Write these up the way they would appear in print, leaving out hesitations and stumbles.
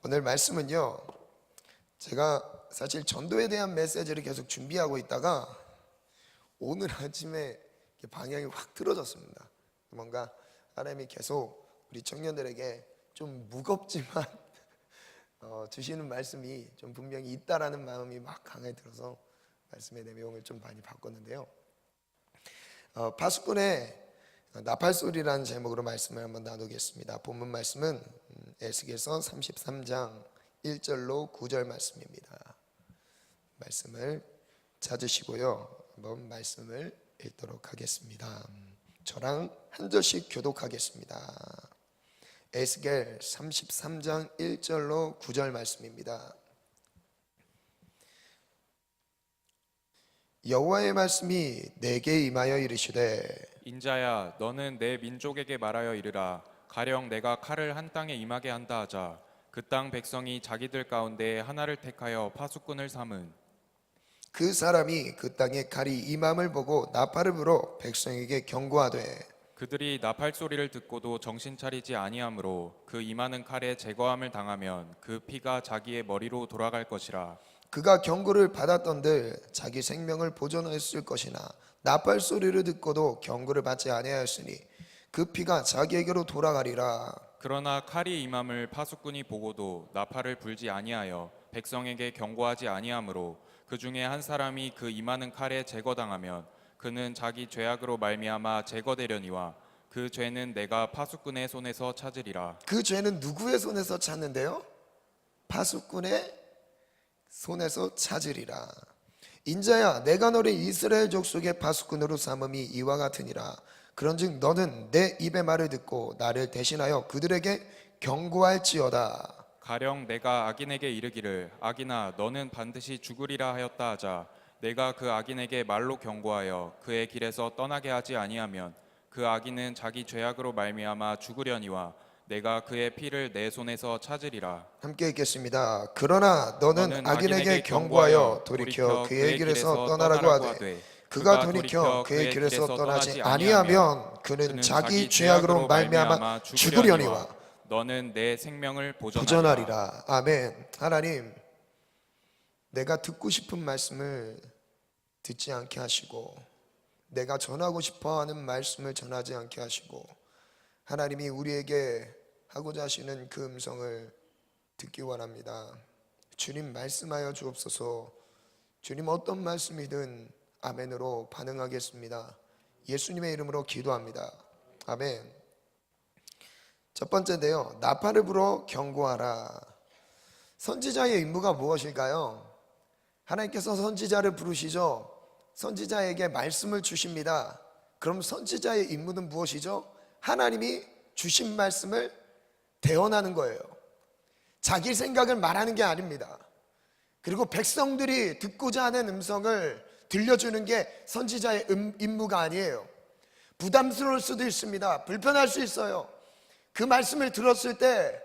오늘 말씀은요, 제가 사실 전도에 대한 메시지를 계속 준비하고 있다가 오늘 아침에 방향이 확 틀어졌습니다. 뭔가 하나님이 계속 우리 청년들에게 좀 무겁지만 주시는 말씀이 좀 분명히 있다라는 마음이 막 강하게 들어서 말씀의 내용을 좀 많이 바꿨는데요. 파수꾼의 나팔소리라는 제목으로 말씀을 한번 나누겠습니다. 본문 말씀은 에스겔서 33장 1절로 9절 말씀입니다. 말씀을 찾으시고요, 한번 말씀을 읽도록 하겠습니다. 저랑 한 절씩 교독하겠습니다. 에스겔 33장 1절로 9절 말씀입니다. 여호와의 말씀이 내게 임하여 이르시되, 인자야, 너는 내 민족에게 말하여 이르라. 가령 내가 칼을 한 땅에 임하게 한다 하자. 그 땅 백성이 자기들 가운데 하나를 택하여 파수꾼을 삼은 그 사람이 그 땅에 칼이 임함을 보고 나팔을 불어 백성에게 경고하되, 그들이 나팔 소리를 듣고도 정신 차리지 아니하므로 그 임하는 칼에 제거함을 당하면 그 피가 자기의 머리로 돌아갈 것이라. 그가 경고를 받았던들 자기 생명을 보존했을 것이나 나팔 소리를 듣고도 경고를 받지 아니하였으니 그 피가 자기에게로 돌아가리라. 그러나 칼이 임함을 파수꾼이 보고도 나팔을 불지 아니하여 백성에게 경고하지 아니하므로 그 중에 한 사람이 그 임하는 칼에 제거당하면 그는 자기 죄악으로 말미암아 제거되려니와 그 죄는 내가 파수꾼의 손에서 찾으리라. 그 죄는 누구의 손에서 찾는데요? 파수꾼의 손에서 찾으리라. 인자야, 내가 너를 이스라엘 족속의 파수꾼으로 삼음이 이와 같으니라. 그런즉 너는 내 입의 말을 듣고 나를 대신하여 그들에게 경고할지어다. 가령 내가 악인에게 이르기를 악인아 너는 반드시 죽으리라 하였다 하자. 내가 그 악인에게 말로 경고하여 그의 길에서 떠나게 하지 아니하면 그 악인은 자기 죄악으로 말미암아 죽으려니와 내가 그의 피를 내 손에서 찾으리라. 함께 읽겠습니다. 그러나 너는 악인에게 경고하여 돌이켜 그의 길에서 떠나라고 하되 그가 돌이켜 그의 길에서 떠나지 아니하면 그는 자기 죄악으로 말미암아 죽으려니와 너는 내 생명을 보존하리라. 아멘. 하나님, 내가 듣고 싶은 말씀을 듣지 않게 하시고 내가 전하고 싶어하는 말씀을 전하지 않게 하시고 하나님이 우리에게 하고자 하시는 그 음성을 듣기 원합니다. 주님 말씀하여 주옵소서. 주님 어떤 말씀이든 아멘으로 반응하겠습니다. 예수님의 이름으로 기도합니다. 아멘. 첫 번째인데요, 나팔을 불어 경고하라. 선지자의 임무가 무엇일까요? 하나님께서 선지자를 부르시죠. 선지자에게 말씀을 주십니다. 그럼 선지자의 임무는 무엇이죠? 하나님이 주신 말씀을 대언하는 거예요. 자기 생각을 말하는 게 아닙니다. 그리고 백성들이 듣고자 하는 음성을 들려주는 게 선지자의 임무가 아니에요. 부담스러울 수도 있습니다. 불편할 수 있어요. 그 말씀을 들었을 때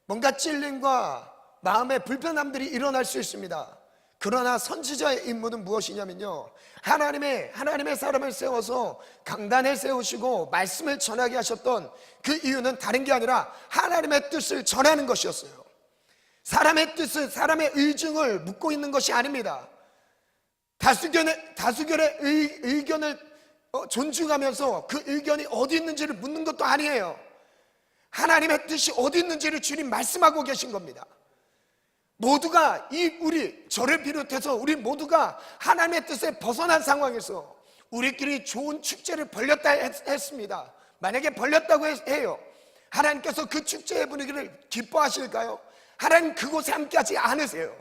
뭔가 찔림과 마음의 불편함들이 일어날 수 있습니다. 그러나 선지자의 임무는 무엇이냐면요, 하나님의 사람을 세워서 강단에 세우시고 말씀을 전하게 하셨던 그 이유는 다른 게 아니라 하나님의 뜻을 전하는 것이었어요. 사람의 뜻을, 사람의 의중을 묻고 있는 것이 아닙니다. 다수결의 의견을 존중하면서 그 의견이 어디 있는지를 묻는 것도 아니에요. 하나님의 뜻이 어디 있는지를 주님 말씀하고 계신 겁니다. 모두가 저를 비롯해서 우리 모두가 하나님의 뜻에 벗어난 상황에서 우리끼리 좋은 축제를 벌렸다 했습니다. 만약에 벌렸다고 해요, 하나님께서 그 축제의 분위기를 기뻐하실까요? 하나님 그곳에 함께하지 않으세요.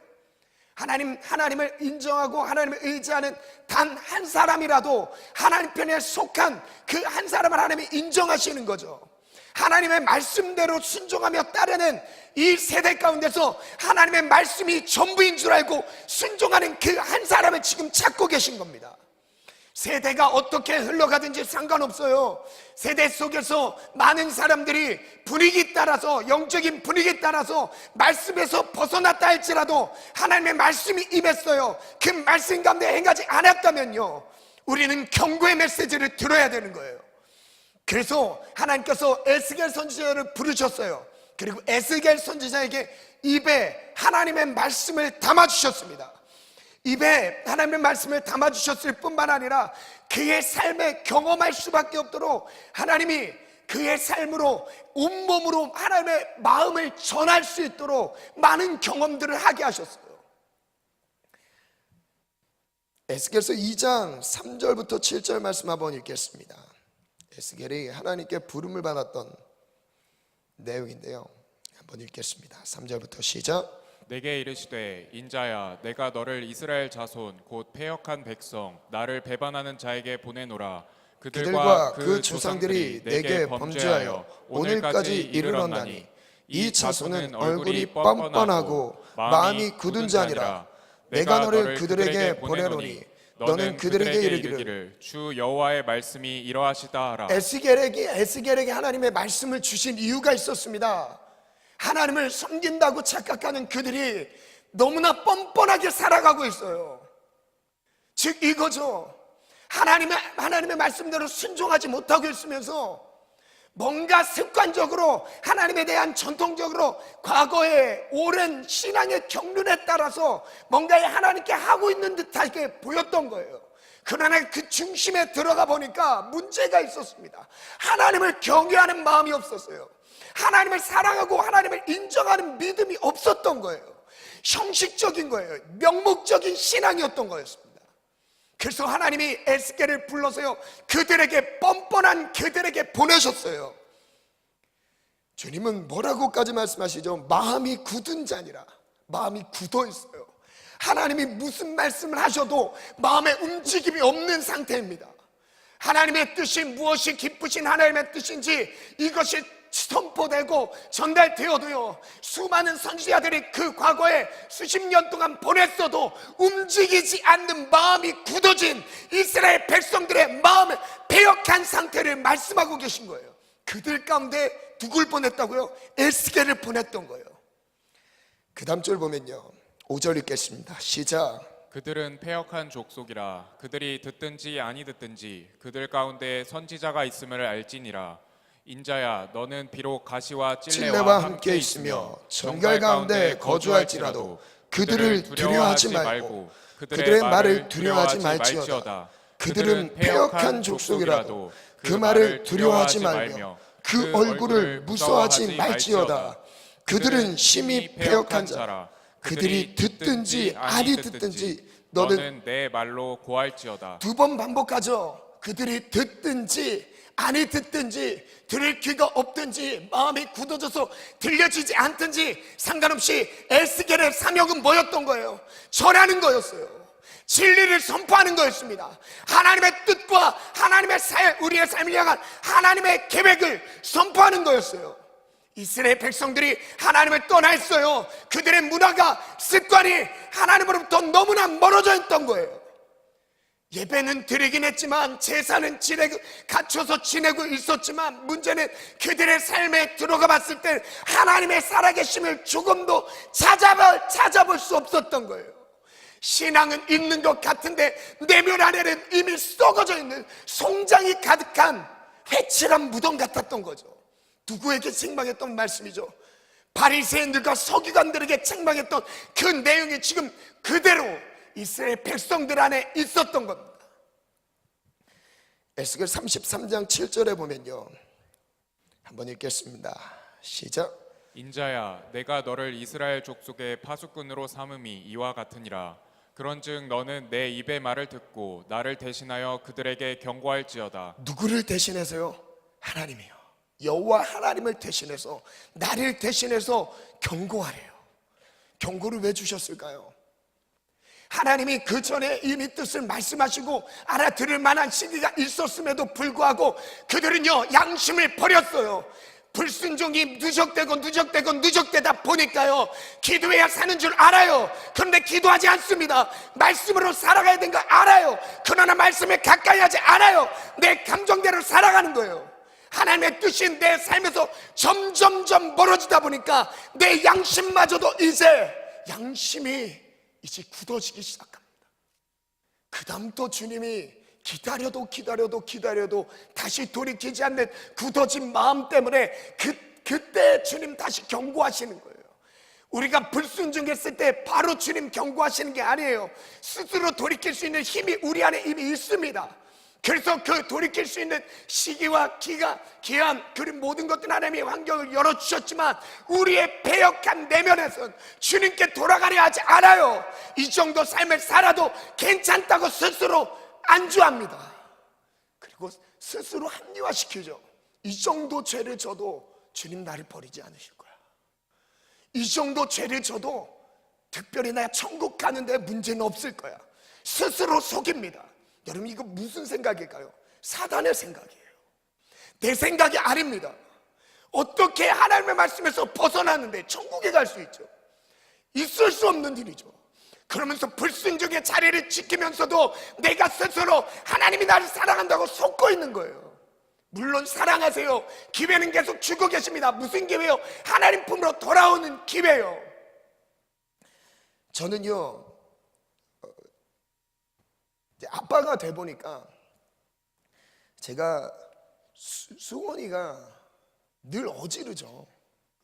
하나님을 인정하고 하나님을 의지하는 단 한 사람이라도 하나님 편에 속한 그 한 사람을 하나님이 인정하시는 거죠. 하나님의 말씀대로 순종하며 따르는 이 세대 가운데서 하나님의 말씀이 전부인 줄 알고 순종하는 그 한 사람을 지금 찾고 계신 겁니다. 세대가 어떻게 흘러가든지 상관없어요. 세대 속에서 많은 사람들이 분위기 따라서, 영적인 분위기 따라서 말씀에서 벗어났다 할지라도 하나님의 말씀이 임했어요. 그 말씀 가운데 행하지 않았다면요, 우리는 경고의 메시지를 들어야 되는 거예요. 그래서 하나님께서 에스겔 선지자를 부르셨어요. 그리고 에스겔 선지자에게 입에 하나님의 말씀을 담아주셨습니다. 입에 하나님의 말씀을 담아주셨을 뿐만 아니라 그의 삶에 경험할 수밖에 없도록 하나님이 그의 삶으로 온몸으로 하나님의 마음을 전할 수 있도록 많은 경험들을 하게 하셨어요. 에스겔서 2장 3절부터 7절 말씀 한번 읽겠습니다. 에스겔이 하나님께 부름을 받았던 내용인데요, 한번 읽겠습니다. 3절부터 시작. 내게 이르시되 인자야 내가 너를 이스라엘 자손 곧 패역한 백성 나를 배반하는 자에게 보내노라. 그들과 그 조상들이 내게 범죄하여 오늘까지 이르렀나니 이 자손은 얼굴이 뻔뻔하고 마음이 굳은 자니라. 내가 너를 그들에게 보내노니 너는 그들에게 이르기를 주 여호와의 말씀이 이러하시다 하라. 에스겔에게 하나님의 말씀을 주신 이유가 있었습니다. 하나님을 섬긴다고 착각하는 그들이 너무나 뻔뻔하게 살아가고 있어요. 즉 이거죠. 하나님의 말씀대로 순종하지 못하고 있으면서 뭔가 습관적으로 하나님에 대한 전통적으로 과거의 오랜 신앙의 경륜에 따라서 뭔가 하나님께 하고 있는 듯하게 보였던 거예요. 그러나 그 중심에 들어가 보니까 문제가 있었습니다. 하나님을 경외하는 마음이 없었어요. 하나님을 사랑하고 하나님을 인정하는 믿음이 없었던 거예요. 형식적인 거예요. 명목적인 신앙이었던 거였습니다. 그래서 하나님이 에스겔을 불러서요, 그들에게 뻔뻔한 그들에게 보내셨어요. 주님은 뭐라고까지 말씀하시죠? 마음이 굳은 자니라. 마음이 굳어 있어요. 하나님이 무슨 말씀을 하셔도 마음에 움직임이 없는 상태입니다. 하나님의 뜻이 무엇이 기쁘신 하나님의 뜻인지 이것이 선포되고 전달되어도요, 수많은 선지자들이 그 과거에 수십 년 동안 보냈어도 움직이지 않는 마음이 굳어진 이스라엘 백성들의 마음을 패역한 상태를 말씀하고 계신 거예요. 그들 가운데 누굴 보냈다고요? 에스겔을 보냈던 거예요. 그 다음 절 보면요, 5절 읽겠습니다. 시작. 그들은 패역한 족속이라. 그들이 듣든지 아니 듣든지 그들 가운데 선지자가 있음을 알지니라. 인자야 너는 비록 가시와 찔레와 함께 있으며 정갈 가운데 거주할지라도 그들을 두려워하지 말고 그들의 말을 두려워하지 말지어다. 그들은 패역한 족속이라도 그 말을 두려워하지 말며 그 얼굴을 무서워하지 말지어다. 그들은 심히 패역한 자라. 그들이 듣든지 아니 듣든지 너는 내 말로 고할지어다. 두 번 반복하죠. 그들이 듣든지 아니 듣든지 들을 귀가 없든지 마음이 굳어져서 들려지지 않든지 상관없이 에스겔의 사명은 뭐였던 거예요? 전하는 거였어요. 진리를 선포하는 거였습니다. 하나님의 뜻과 하나님의 우리의 삶을 향한 하나님의 계획을 선포하는 거였어요. 이스라엘 백성들이 하나님을 떠나 있어요. 그들의 문화가 습관이 하나님으로부터 너무나 멀어져 있던 거예요. 예배는 드리긴 했지만 제사는 갖춰서 지내고 있었지만 문제는 그들의 삶에 들어가 봤을 때 하나님의 살아계심을 조금도 찾아볼 수 없었던 거예요. 신앙은 있는 것 같은데 내면 안에는 이미 썩어져 있는 송장이 가득한 회칠한 무덤 같았던 거죠. 누구에게 책망했던 말씀이죠? 바리새인들과 서기관들에게 책망했던 그 내용이 지금 그대로 이스라엘 백성들 안에 있었던 겁니다. 에스겔 33장 7절에 보면요, 한번 읽겠습니다. 시작. 인자야 내가 너를 이스라엘 족속의 파수꾼으로 삼음이 이와 같으니라. 그런즉 너는 내 입의 말을 듣고 나를 대신하여 그들에게 경고할지어다. 누구를 대신해서요? 하나님이요. 여호와 하나님을 대신해서 나를 대신해서 경고하래요. 경고를 왜 주셨을까요? 하나님이 그 전에 이미 뜻을 말씀하시고 알아들을 만한 시기가 있었음에도 불구하고 그들은요 양심을 버렸어요. 불순종이 누적되다 보니까요 기도해야 사는 줄 알아요. 그런데 기도하지 않습니다. 말씀으로 살아가야 되는 거 알아요. 그러나 말씀에 가까이 하지 않아요. 내 감정대로 살아가는 거예요. 하나님의 뜻이 내 삶에서 점점점 멀어지다 보니까 내 양심마저도 양심이 이제 굳어지기 시작합니다. 그 다음 또 주님이 기다려도 다시 돌이키지 않는 굳어진 마음 때문에 그때 주님 다시 경고하시는 거예요. 우리가 불순종했을 때 바로 주님 경고하시는 게 아니에요. 스스로 돌이킬 수 있는 힘이 우리 안에 이미 있습니다. 그래서 그 돌이킬 수 있는 시기와 기한 그리고 모든 것들 하나님이 환경을 열어주셨지만 우리의 패역한 내면에선 주님께 돌아가려 하지 않아요. 이 정도 삶을 살아도 괜찮다고 스스로 안주합니다. 그리고 스스로 합리화시키죠. 이 정도 죄를 져도 주님 나를 버리지 않으실 거야. 이 정도 죄를 져도 특별히 나 천국 가는데 문제는 없을 거야. 스스로 속입니다. 여러분, 이거 무슨 생각일까요? 사단의 생각이에요. 내 생각이 아닙니다. 어떻게 하나님의 말씀에서 벗어났는데 천국에 갈 수 있죠? 있을 수 없는 일이죠. 그러면서 불순종의 자리를 지키면서도 내가 스스로 하나님이 나를 사랑한다고 속고 있는 거예요. 물론 사랑하세요. 기회는 계속 주고 계십니다. 무슨 기회요? 하나님 품으로 돌아오는 기회요. 저는요, 이제 아빠가 돼 보니까 제가 수원이가 늘 어지르죠.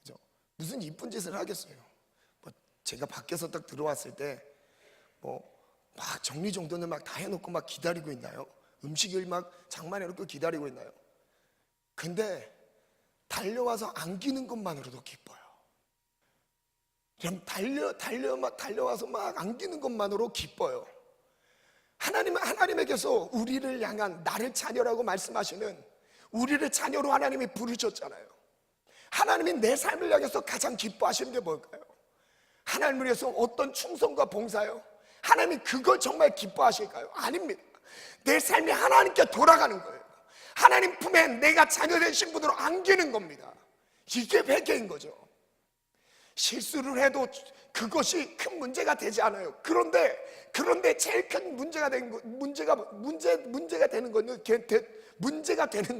그죠? 무슨 이쁜 짓을 하겠어요. 뭐 제가 밖에서 딱 들어왔을 때 뭐 막 정리정돈을 막 다 해놓고 막 기다리고 있나요? 음식을 막 장만해놓고 기다리고 있나요? 근데 달려와서 안기는 것만으로도 기뻐요. 그냥 달려와서 막 안기는 것만으로 기뻐요. 하나님에게서 우리를 향한 나를 자녀라고 말씀하시는 우리를 자녀로 하나님이 부르셨잖아요. 하나님이 내 삶을 향해서 가장 기뻐하시는 게 뭘까요? 하나님을 위해서 어떤 충성과 봉사요? 하나님이 그걸 정말 기뻐하실까요? 아닙니다. 내 삶이 하나님께 돌아가는 거예요. 하나님 품에 내가 자녀된 신분으로 안기는 겁니다. 이게 회개인 거죠. 실수를 해도 그것이 큰 문제가 되지 않아요. 그런데 제일 큰 문제가 되는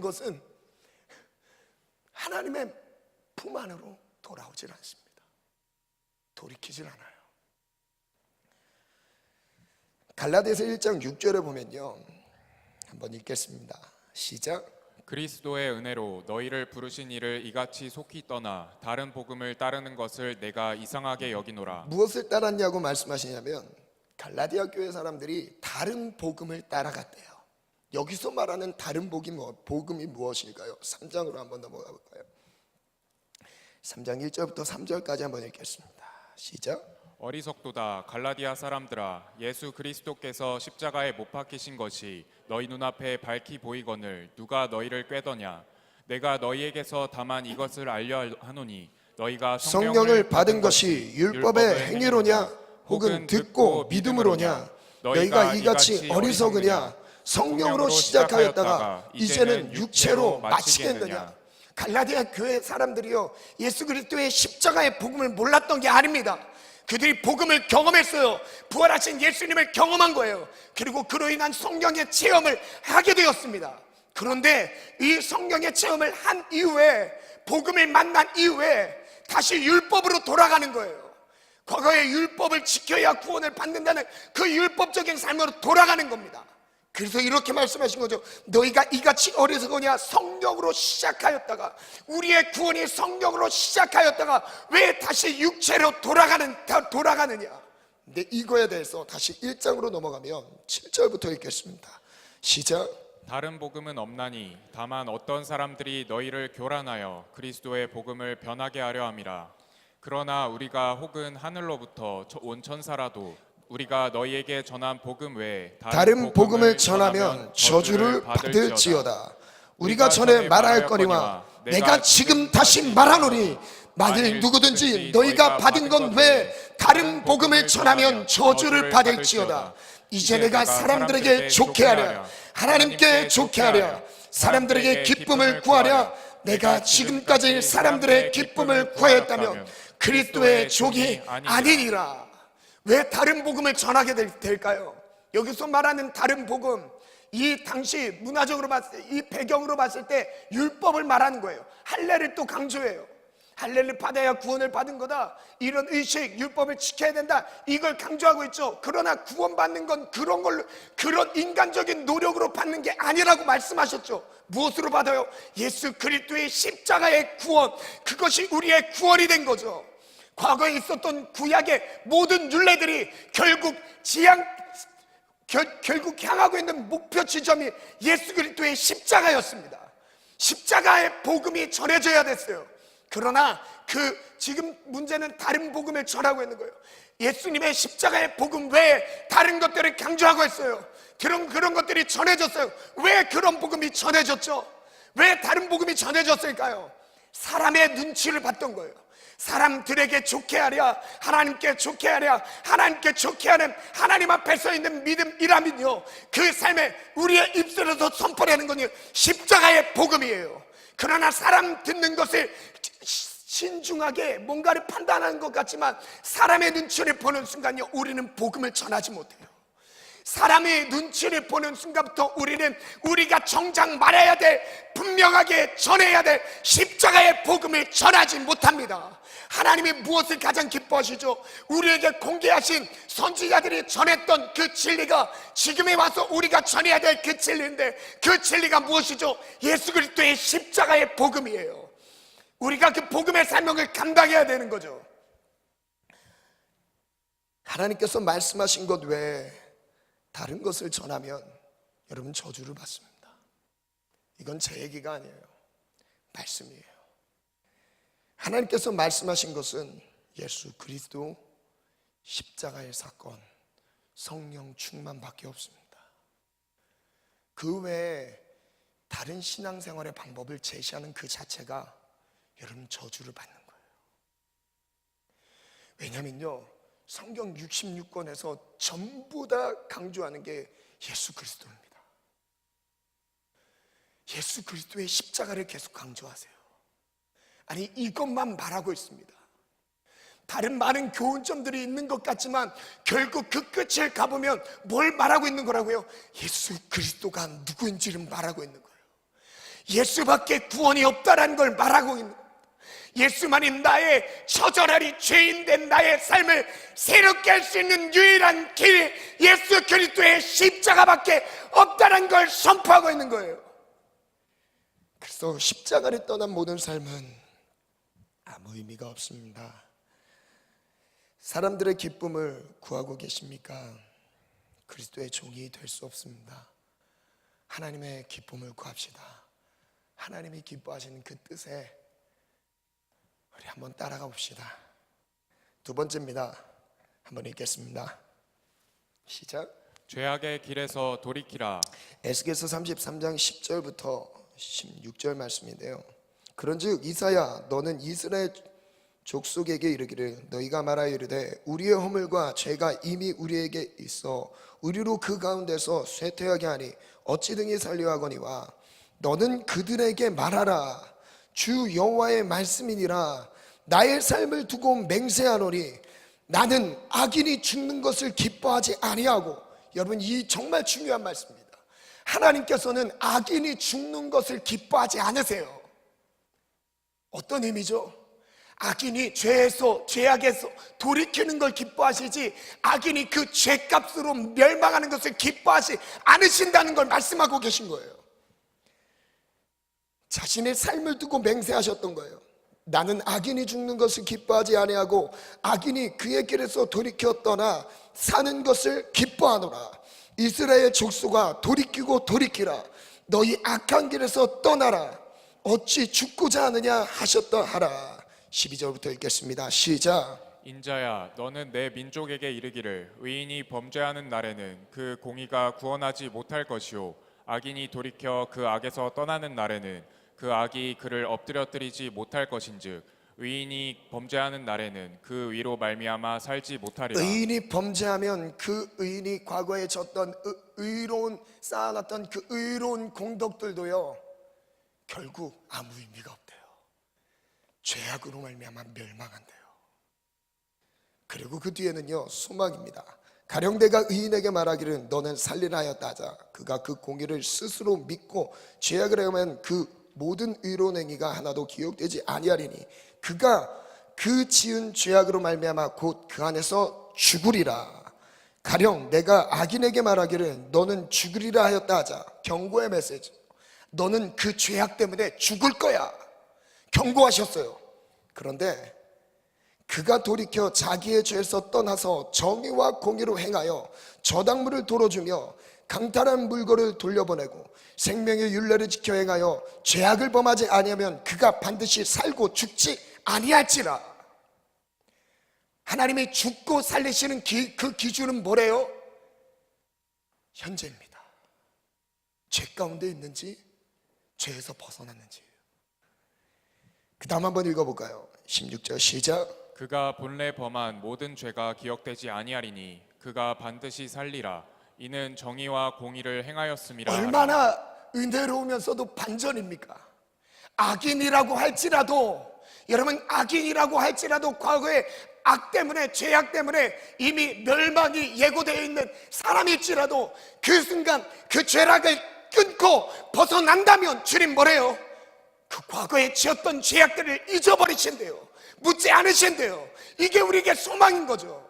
것은 하나님의 품 안으로 돌아오질 않습니다. 돌이키질 않아요. 갈라디아서 1장 6절에 보면요, 한번 읽겠습니다. 시작. 그리스도의 은혜로 너희를 부르신 이를 이같이 속히 떠나 다른 복음을 따르는 것을 내가 이상하게 여기노라. 무엇을 따랐냐고 말씀하시냐면 갈라디아 교회 사람들이 다른 복음을 따라갔대요. 여기서 말하는 다른 복음이 무엇일까요? 3장으로 한번 넘어가 볼까요? 3장 1절부터 3절까지 한번 읽겠습니다. 시작. 어리석도다 갈라디아 사람들아, 예수 그리스도께서 십자가에 못 박히신 것이 너희 눈앞에 밝히 보이거늘 누가 너희를 꾀더냐. 내가 너희에게서 다만 이것을 알려 하노니 너희가 성령을 받은 것이 율법의 행위로냐 혹은 듣고 믿음으로냐. 너희가 이같이 어리석으냐. 성령으로 시작하였다가 이제는 육체로 마치겠느냐. 갈라디아 교회 사람들이요, 예수 그리스도의 십자가의 복음을 몰랐던 게 아닙니다. 그들이 복음을 경험했어요. 부활하신 예수님을 경험한 거예요. 그리고 그로 인한 성령의 체험을 하게 되었습니다. 그런데 이 성령의 체험을 한 이후에, 복음을 만난 이후에 다시 율법으로 돌아가는 거예요. 과거의 율법을 지켜야 구원을 받는다는 그 율법적인 삶으로 돌아가는 겁니다. 그래서 이렇게 말씀하신 거죠. 너희가 이같이 어리석으냐. 성령으로 시작하였다가, 우리의 구원이 성령으로 시작하였다가 왜 다시 육체로 돌아가느냐. 근데 이거에 대해서 다시 1장으로 넘어가면 7절부터 읽겠습니다. 시작. 다른 복음은 없나니 다만 어떤 사람들이 너희를 교란하여 그리스도의 복음을 변하게 하려 함이라. 그러나 우리가 혹은 하늘로부터 온 천사라도 우리가 너희에게 전한 복음 외에 다른 복음을 전하면 저주를 받을지어다. 우리가 전에 말하였거니와 내가 지금 다시 말하노니 만일 누구든지 너희가 받은 것 외에 다른 복음을 전하면 저주를 받을지어다. 이제 내가 사람들에게 좋게 하랴, 하나님께 좋게 하랴, 사람들에게 기쁨을 구하랴. 내가 지금까지 사람들의 기쁨을 구하였다면 그리스도의 족이 아니니라. 왜 다른 복음을 전하게 될까요? 여기서 말하는 다른 복음, 이 당시 문화적으로 봤을 때, 이 배경으로 봤을 때 율법을 말하는 거예요. 할례를 또 강조해요. 할례를 받아야 구원을 받은 거다, 이런 의식, 율법을 지켜야 된다, 이걸 강조하고 있죠. 그러나 구원받는 건 그런 걸로, 그런 인간적인 노력으로 받는 게 아니라고 말씀하셨죠. 무엇으로 받아요? 예수 그리스도의 십자가의 구원, 그것이 우리의 구원이 된 거죠. 과거에 있었던 구약의 모든 율례들이 결국 결국 향하고 있는 목표 지점이 예수 그리스도의 십자가였습니다. 십자가의 복음이 전해져야 됐어요. 그러나 지금 문제는 다른 복음을 전하고 있는 거예요. 예수님의 십자가의 복음 외에 다른 것들을 강조하고 있어요. 그런 것들이 전해졌어요. 왜 그런 복음이 전해졌죠? 왜 다른 복음이 전해졌을까요? 사람의 눈치를 봤던 거예요. 사람들에게 좋게 하랴, 하나님께 좋게 하랴, 하나님께 좋게 하는 하나님 앞에 서 있는 믿음이라면요, 그 삶에 우리의 입술에서 선포하는 건 십자가의 복음이에요. 그러나 사람 듣는 것을 신중하게 뭔가를 판단하는 것 같지만 사람의 눈치를 보는 순간요, 우리는 복음을 전하지 못해요. 사람의 눈치를 보는 순간부터 우리가 정작 말해야 될, 분명하게 전해야 될 십자가의 복음을 전하지 못합니다. 하나님이 무엇을 가장 기뻐하시죠? 우리에게 공개하신 선지자들이 전했던 그 진리가 지금에 와서 우리가 전해야 될 그 진리인데, 그 진리가 무엇이죠? 예수 그리스도의 십자가의 복음이에요. 우리가 그 복음의 사명을 감당해야 되는 거죠. 하나님께서 말씀하신 것 외에 다른 것을 전하면 여러분 저주를 받습니다. 이건 제 얘기가 아니에요. 말씀이에요. 하나님께서 말씀하신 것은 예수 그리스도 십자가의 사건, 성령 충만밖에 없습니다. 그 외에 다른 신앙생활의 방법을 제시하는 그 자체가 여러분 저주를 받는 거예요. 왜냐면요, 성경 66권에서 전부 다 강조하는 게 예수 그리스도입니다. 예수 그리스도의 십자가를 계속 강조하세요. 아니, 이것만 말하고 있습니다. 다른 많은 교훈점들이 있는 것 같지만 결국 그 끝을 가보면 뭘 말하고 있는 거라고요? 예수 그리스도가 누구인지를 말하고 있는 거예요. 예수밖에 구원이 없다라는 걸 말하고 있는 거예요. 예수만이 나의 처절하리 죄인된 나의 삶을 새롭게 할 수 있는 유일한 길이 예수 그리스도의 십자가밖에 없다는 걸 선포하고 있는 거예요. 그래서 십자가를 떠난 모든 삶은 아무 의미가 없습니다. 사람들의 기쁨을 구하고 계십니까? 그리스도의 종이 될 수 없습니다. 하나님의 기쁨을 구합시다. 하나님이 기뻐하시는 그 뜻에 우리 한번 따라가 봅시다. 두 번째입니다. 한번 읽겠습니다. 시작. 죄악의 길에서 돌이키라. 에스겔서 33장 10절부터 16절 말씀인데요. 그런즉 이사야, 너는 이스라엘 족속에게 이르기를, 너희가 말하여 이르되 우리의 허물과 죄가 이미 우리에게 있어 우리로 그 가운데서 쇠퇴하게 하니 어찌 등이 살려 하거니와, 너는 그들에게 말하라. 주 여호와의 말씀이니라. 나의 삶을 두고 맹세하노니 나는 악인이 죽는 것을 기뻐하지 아니하고. 여러분, 이 정말 중요한 말씀입니다. 하나님께서는 악인이 죽는 것을 기뻐하지 않으세요. 어떤 의미죠? 악인이 죄악에서 돌이키는 걸 기뻐하시지, 악인이 그 죄값으로 멸망하는 것을 기뻐하지 않으신다는 걸 말씀하고 계신 거예요. 자신의 삶을 두고 맹세하셨던 거예요. 나는 악인이 죽는 것을 기뻐하지 아니하고 악인이 그의 길에서 돌이켜 떠나 사는 것을 기뻐하노라. 이스라엘 족속아, 돌이키고 돌이키라. 너희 악한 길에서 떠나라. 어찌 죽고자 하느냐 하셨다 하라. 12절부터 읽겠습니다. 시작. 인자야, 너는 내 민족에게 이르기를, 의인이 범죄하는 날에는 그 공의가 구원하지 못할 것이요, 악인이 돌이켜 그 악에서 떠나는 날에는 그 악이 그를 엎드려뜨리지 못할 것인즉, 의인이 범죄하는 날에는 그 위로 말미암아 살지 못하리라. 의인이 범죄하면 그 의인이 과거에 졌던 의로운 쌓아놨던 그 의로운 공덕들도요, 결국 아무 의미가 없대요. 죄악으로 말미암아 멸망한대요. 그리고 그 뒤에는요, 소망입니다. 가령 내가 의인에게 말하기를 너는 살리라 하였다 하자, 그가 그 공의를 스스로 믿고 죄악을 행하면 그 모든 의로운 행위가 하나도 기억되지 아니하리니 그가 그 지은 죄악으로 말미암아 곧 그 안에서 죽으리라. 가령 내가 악인에게 말하기를 너는 죽으리라 하였다 하자. 경고의 메시지. 너는 그 죄악 때문에 죽을 거야. 경고하셨어요. 그런데 그가 돌이켜 자기의 죄에서 떠나서 정의와 공의로 행하여 저당물을 돌어주며 강탈한 물건을 돌려보내고 생명의 율례를 지켜 행하여 죄악을 범하지 아니하면 그가 반드시 살고 죽지 아니할지라. 하나님이 죽고 살리시는 그 기준은 뭐래요? 현재입니다. 죄 가운데 있는지 죄에서 벗어났는지예요. 그 다음 한번 읽어볼까요? 16절 시작. 그가 본래 범한 모든 죄가 기억되지 아니하리니 그가 반드시 살리라. 이는 정의와 공의를 행하였음이라 하라. 얼마나 은혜로우면서도 반전입니까? 악인이라고 할지라도, 여러분, 악인이라고 할지라도 과거에 악 때문에, 죄악 때문에 이미 멸망이 예고되어 있는 사람일지라도 그 순간 그 죄악을 끊고 벗어난다면 주님 뭐래요? 그 과거에 지었던 죄악들을 잊어버리신대요. 묻지 않으신대요. 이게 우리에게 소망인 거죠.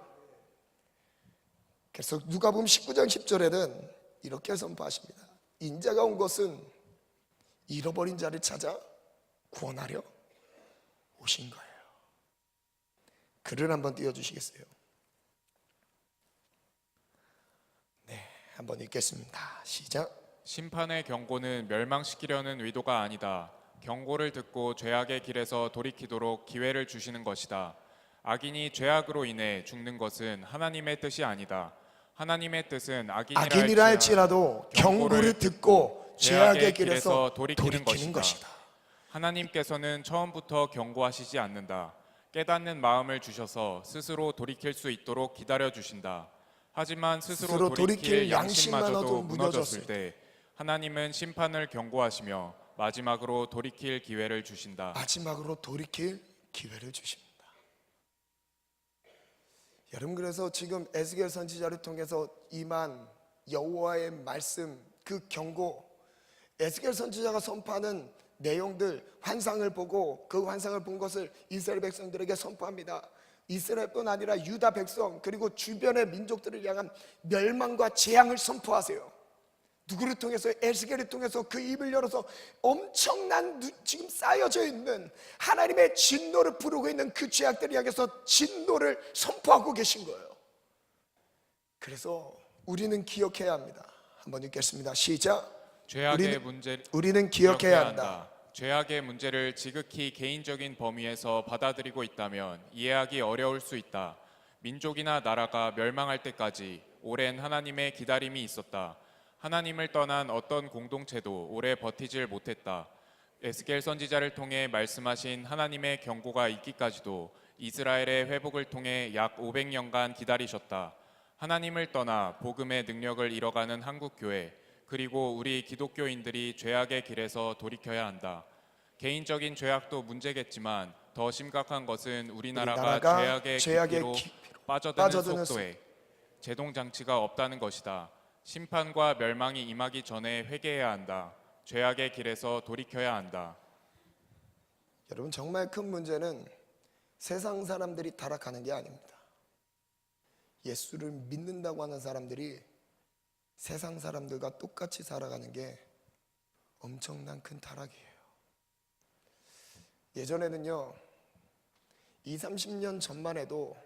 그래서 누가복음 19장 10절에는 이렇게 선포하십니다. 인자가 온 것은 잃어버린 자를 찾아 구원하려 오신 거예요. 글을 한번 띄워주시겠어요? 네, 한번 읽겠습니다. 시작. 심판의 경고는 멸망시키려는 의도가 아니다. 경고를 듣고 죄악의 길에서 돌이키도록 기회를 주시는 것이다. 악인이 죄악으로 인해 죽는 것은 하나님의 뜻이 아니다. 하나님의 뜻은 악인이라 할지라도 경고를 듣고 죄악의 길에서 돌이키는 것이다. 하나님께서는 처음부터 경고하시지 않는다. 깨닫는 마음을 주셔서 스스로 돌이킬 수 있도록 기다려 주신다. 하지만 스스로 돌이킬 양심마저도 무너졌을 때 하나님은 심판을 경고하시며 마지막으로 돌이킬 기회를 주신다. 마지막으로 돌이킬 기회를 주십니다. 여러분, 그래서 지금 에스겔 선지자를 통해서 임한 여호와의 말씀, 그 경고, 에스겔 선지자가 선포하는 내용들, 환상을 보고 그 환상을 본 것을 이스라엘 백성들에게 선포합니다. 이스라엘뿐 아니라 유다 백성 그리고 주변의 민족들을 향한 멸망과 재앙을 선포하세요. 누구를 통해서? 에스겔을 통해서 그 입을 열어서 엄청난 지금 쌓여져 있는 하나님의 진노를 부르고 있는 그 죄악들을 향해서 진노를 선포하고 계신 거예요. 그래서 우리는 기억해야 합니다. 한번 읽겠습니다. 시작. 우리는 기억해야 한다. 죄악의 문제를 지극히 개인적인 범위에서 받아들이고 있다면 이해하기 어려울 수 있다. 민족이나 나라가 멸망할 때까지 오랜 하나님의 기다림이 있었다. 하나님을 떠난 어떤 공동체도 오래 버티질 못했다. 에스겔 선지자를 통해 말씀하신 하나님의 경고가 있기까지도 이스라엘의 회복을 통해 약 500년간 기다리셨다. 하나님을 떠나 복음의 능력을 잃어가는 한국교회, 그리고 우리 기독교인들이 죄악의 길에서 돌이켜야 한다. 개인적인 죄악도 문제겠지만 더 심각한 것은 우리나라가 죄악의 깊이로 빠져드는 속도에 제동장치가 없다는 것이다. 심판과 멸망이 임하기 전에 회개해야 한다. 죄악의 길에서 돌이켜야 한다. 여러분, 정말 큰 문제는 세상 사람들이 타락하는 게 아닙니다. 예수를 믿는다고 하는 사람들이 세상 사람들과 똑같이 살아가는 게 엄청난 큰 타락이에요. 예전에는요, 20, 30년 전만 해도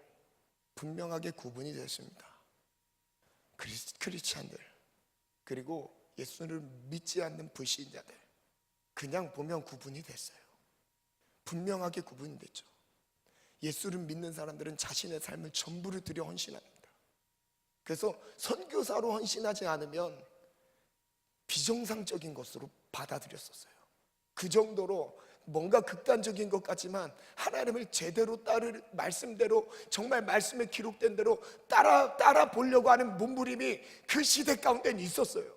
분명하게 구분이 됐습니다. 크리스찬들 그리고 예수를 믿지 않는 불신자들, 그냥 보면 구분이 됐어요. 분명하게 구분이 됐죠. 예수를 믿는 사람들은 자신의 삶을 전부를 들여 헌신합니다. 그래서 선교사로 헌신하지 않으면 비정상적인 것으로 받아들였었어요. 그 정도로 뭔가 극단적인 것 같지만 하나님을 제대로 따를 말씀대로, 정말 말씀에 기록된 대로 따라 보려고 하는 몸부림이 그 시대 가운데는 있었어요.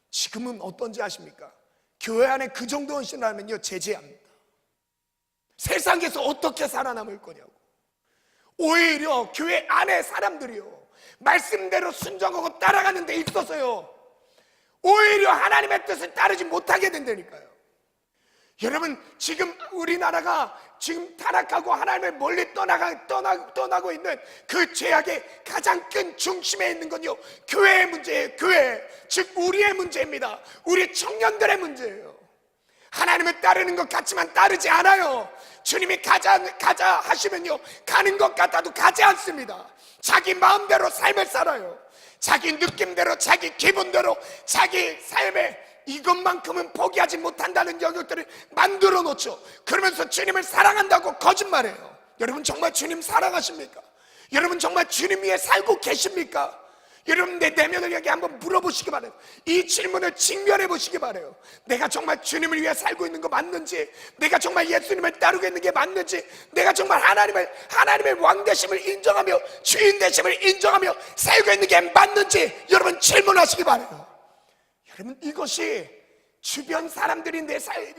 지금은 어떤지 아십니까? 교회 안에 그 정도 헌신을 하면요, 제재합니다. 세상에서 어떻게 살아남을 거냐고. 오히려 교회 안에 사람들이요, 말씀대로 순종하고 따라가는 데 있어서요, 오히려 하나님의 뜻을 따르지 못하게 된다니까요. 여러분, 지금 우리나라가 지금 타락하고 하나님을 멀리 떠나고 있는 그 죄악의 가장 큰 중심에 있는 건요, 교회의 문제예요. 교회, 즉 우리의 문제입니다. 우리 청년들의 문제예요. 하나님을 따르는 것 같지만 따르지 않아요. 주님이 가자 하시면요, 가는 것 같아도 가지 않습니다. 자기 마음대로 삶을 살아요. 자기 느낌대로, 자기 기분대로, 자기 삶에 이것만큼은 포기하지 못한다는 영역들을 만들어 놓죠. 그러면서 주님을 사랑한다고 거짓말해요. 여러분, 정말 주님 사랑하십니까? 여러분, 정말 주님 위해 살고 계십니까? 여러분, 내 내면을 여기 한번 물어보시기 바라요. 이 질문을 직면해 보시기 바라요. 내가 정말 주님을 위해 살고 있는 거 맞는지, 내가 정말 예수님을 따르고 있는 게 맞는지, 내가 정말 하나님의 왕 되심을 인정하며 주인 되심을 인정하며 살고 있는 게 맞는지 여러분 질문하시기 바라요. 여러분, 이것이 주변 사람들이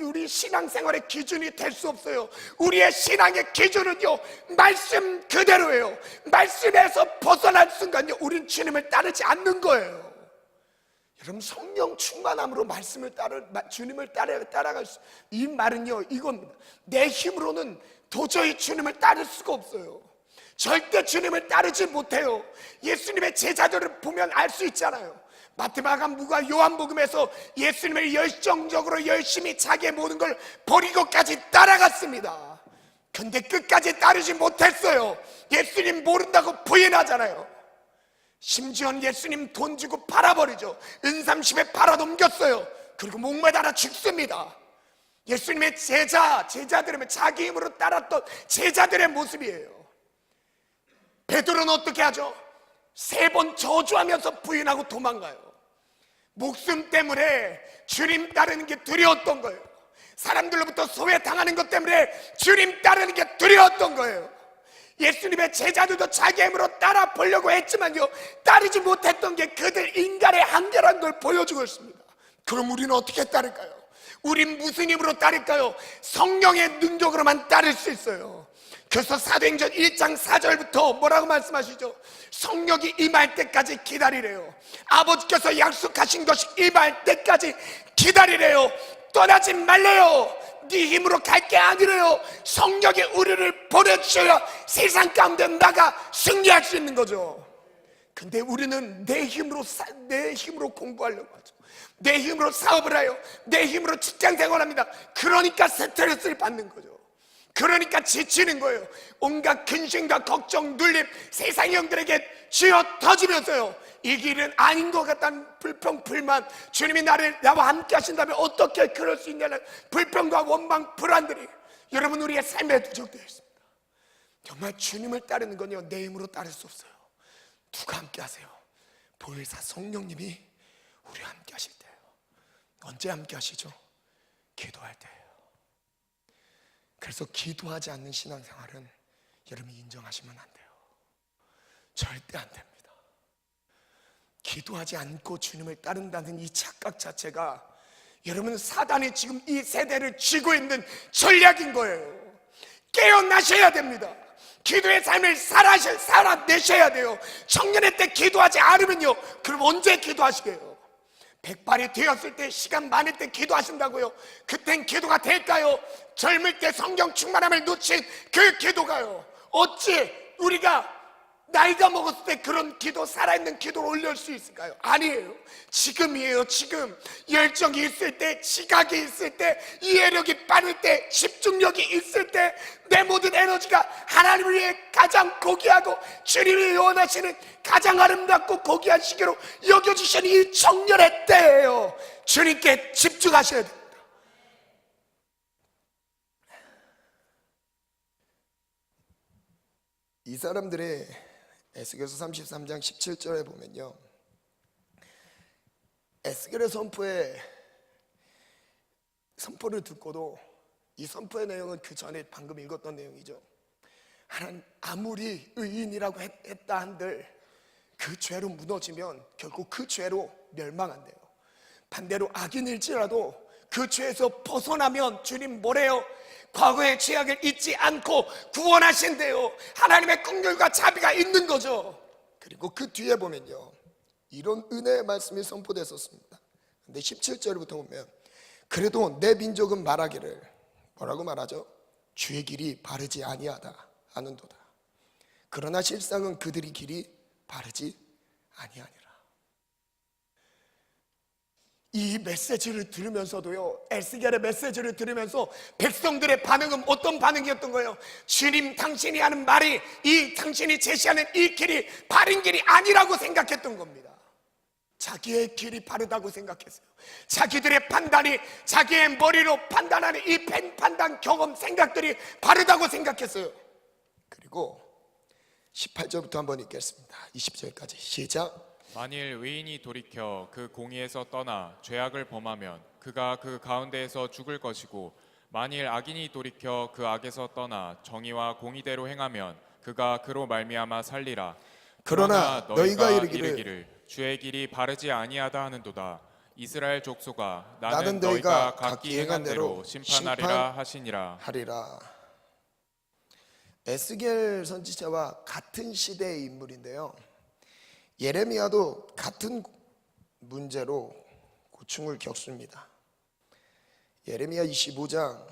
우리 신앙생활의 기준이 될 수 없어요. 우리의 신앙의 기준은요, 말씀 그대로예요. 말씀에서 벗어난 순간요, 우린 주님을 따르지 않는 거예요. 여러분, 성령 충만함으로 주님을 따라갈 수, 이 말은요, 이겁니다. 내 힘으로는 도저히 주님을 따를 수가 없어요. 절대 주님을 따르지 못해요. 예수님의 제자들을 보면 알 수 있잖아요. 마태, 마가, 누가, 요한복음에서 예수님을 열정적으로 열심히 자기의 모든 걸 버리고까지 따라갔습니다. 근데 끝까지 따르지 못했어요. 예수님 모른다고 부인하잖아요. 심지어 예수님 돈 주고 팔아버리죠. 은삼십에 팔아넘겼어요. 그리고 목매달아 죽습니다. 예수님의 제자들이면 자기 힘으로 따랐던 제자들의 모습이에요. 베드로는 어떻게 하죠? 3번 저주하면서 부인하고 도망가요. 목숨 때문에 주님 따르는 게 두려웠던 거예요. 사람들로부터 소외당하는 것 때문에 주님 따르는 게 두려웠던 거예요. 예수님의 제자들도 자기 힘으로 따라 보려고 했지만요, 따르지 못했던 게 그들 인간의 한계라는 걸 보여주고 있습니다. 그럼 우리는 어떻게 따를까요? 우린 무슨 힘으로 따를까요? 성령의 능력으로만 따를 수 있어요. 그래서 사도행전 1장 4절부터 뭐라고 말씀하시죠? 성령이 임할 때까지 기다리래요. 아버지께서 약속하신 것이 임할 때까지 기다리래요. 떠나지 말래요. 네 힘으로 갈 게 아니래요. 성령이 우리를 보내주셔야 세상 가운데 나가 승리할 수 있는 거죠. 근데 우리는 내 힘으로 공부하려고 하죠. 내 힘으로 사업을 해요. 내 힘으로 직장 생활합니다. 그러니까 스트레스를 받는 거죠. 그러니까 지치는 거예요. 온갖 근심과 걱정, 눌림, 세상의 영들에게 쥐어 터지면서요, 이 길은 아닌 것 같다는 불평, 불만, 주님이 나와 함께 하신다면 어떻게 그럴 수 있냐는 불평과 원망, 불안들이 여러분 우리의 삶에 누적되어 있습니다. 정말 주님을 따르는 건요, 내 힘으로 따를 수 없어요. 누가 함께 하세요? 보혜사 성령님이 우리와 함께 하실 때예요. 언제 함께 하시죠? 기도할 때예요. 그래서 기도하지 않는 신앙생활은 여러분이 인정하시면 안 돼요. 절대 안 됩니다. 기도하지 않고 주님을 따른다는 이 착각 자체가 여러분 사단이 지금 이 세대를 쥐고 있는 전략인 거예요. 깨어나셔야 됩니다. 기도의 삶을 살아내셔야 돼요. 청년의 때 기도하지 않으면요, 그럼 언제 기도하시게요? 백발이 되었을 때, 시간 많을 때 기도하신다고요? 그땐 기도가 될까요? 젊을 때 성령 충만함을 놓친 그 기도가요, 어찌 우리가 나이가 먹었을 때 그런 기도, 살아있는 기도를 올릴 수 있을까요? 아니에요. 지금이에요. 지금 열정이 있을 때, 지각이 있을 때, 이해력이 빠를 때, 집중력이 있을 때, 내 모든 에너지가 하나님을 위해 가장 고귀하고 주님이 원하시는 가장 아름답고 고귀한 시기로 여겨주시는 이 청년의 때예요. 주님께 집중하셔야 됩니다. 이 사람들의 에스겔서 33장 17절에 보면요, 에스겔의 선포를 듣고도 이 선포의 내용은 그 전에 방금 읽었던 내용이죠. 하나님, 아무리 의인이라고 했다 한들 그 죄로 무너지면 결국 그 죄로 멸망한대요. 반대로 악인일지라도 그 죄에서 벗어나면 주님 뭐래요? 과거의 죄악을 잊지 않고 구원하신대요. 하나님의 긍휼과 자비가 있는 거죠. 그리고 그 뒤에 보면요, 이런 은혜의 말씀이 선포됐었습니다. 근데 17절부터 보면, 그래도 내 민족은 말하기를 뭐라고 말하죠? 주의 길이 바르지 아니하다 하는도다. 그러나 실상은 그들이 길이 바르지 아니하니라. 이 메시지를 들으면서도요, 에스겔의 메시지를 들으면서 백성들의 반응은 어떤 반응이었던 거예요? 주님, 당신이 하는 말이, 이 당신이 제시하는 이 길이 바른 길이 아니라고 생각했던 겁니다. 자기의 길이 바르다고 생각했어요. 자기들의 판단이, 자기의 머리로 판단하는 이 판단, 경험, 생각들이 바르다고 생각했어요. 그리고 18절부터 한번 읽겠습니다. 20절까지 시작. 만일 의인이 돌이켜 그 공의에서 떠나 죄악을 범하면 그가 그 가운데에서 죽을 것이고, 만일 악인이 돌이켜 그 악에서 떠나 정의와 공의대로 행하면 그가 그로 말미암아 살리라. 그러나 너희가 이르기를 주의 길이 바르지 아니하다 하는도다. 이스라엘 족속아, 나는 나는 너희가 각기 행한 대로 심판하리라 하시니라. 하리라. 에스겔 선지자와 같은 시대의 인물인데요, 예레미야도 같은 문제로 고충을 겪습니다. 예레미야 25장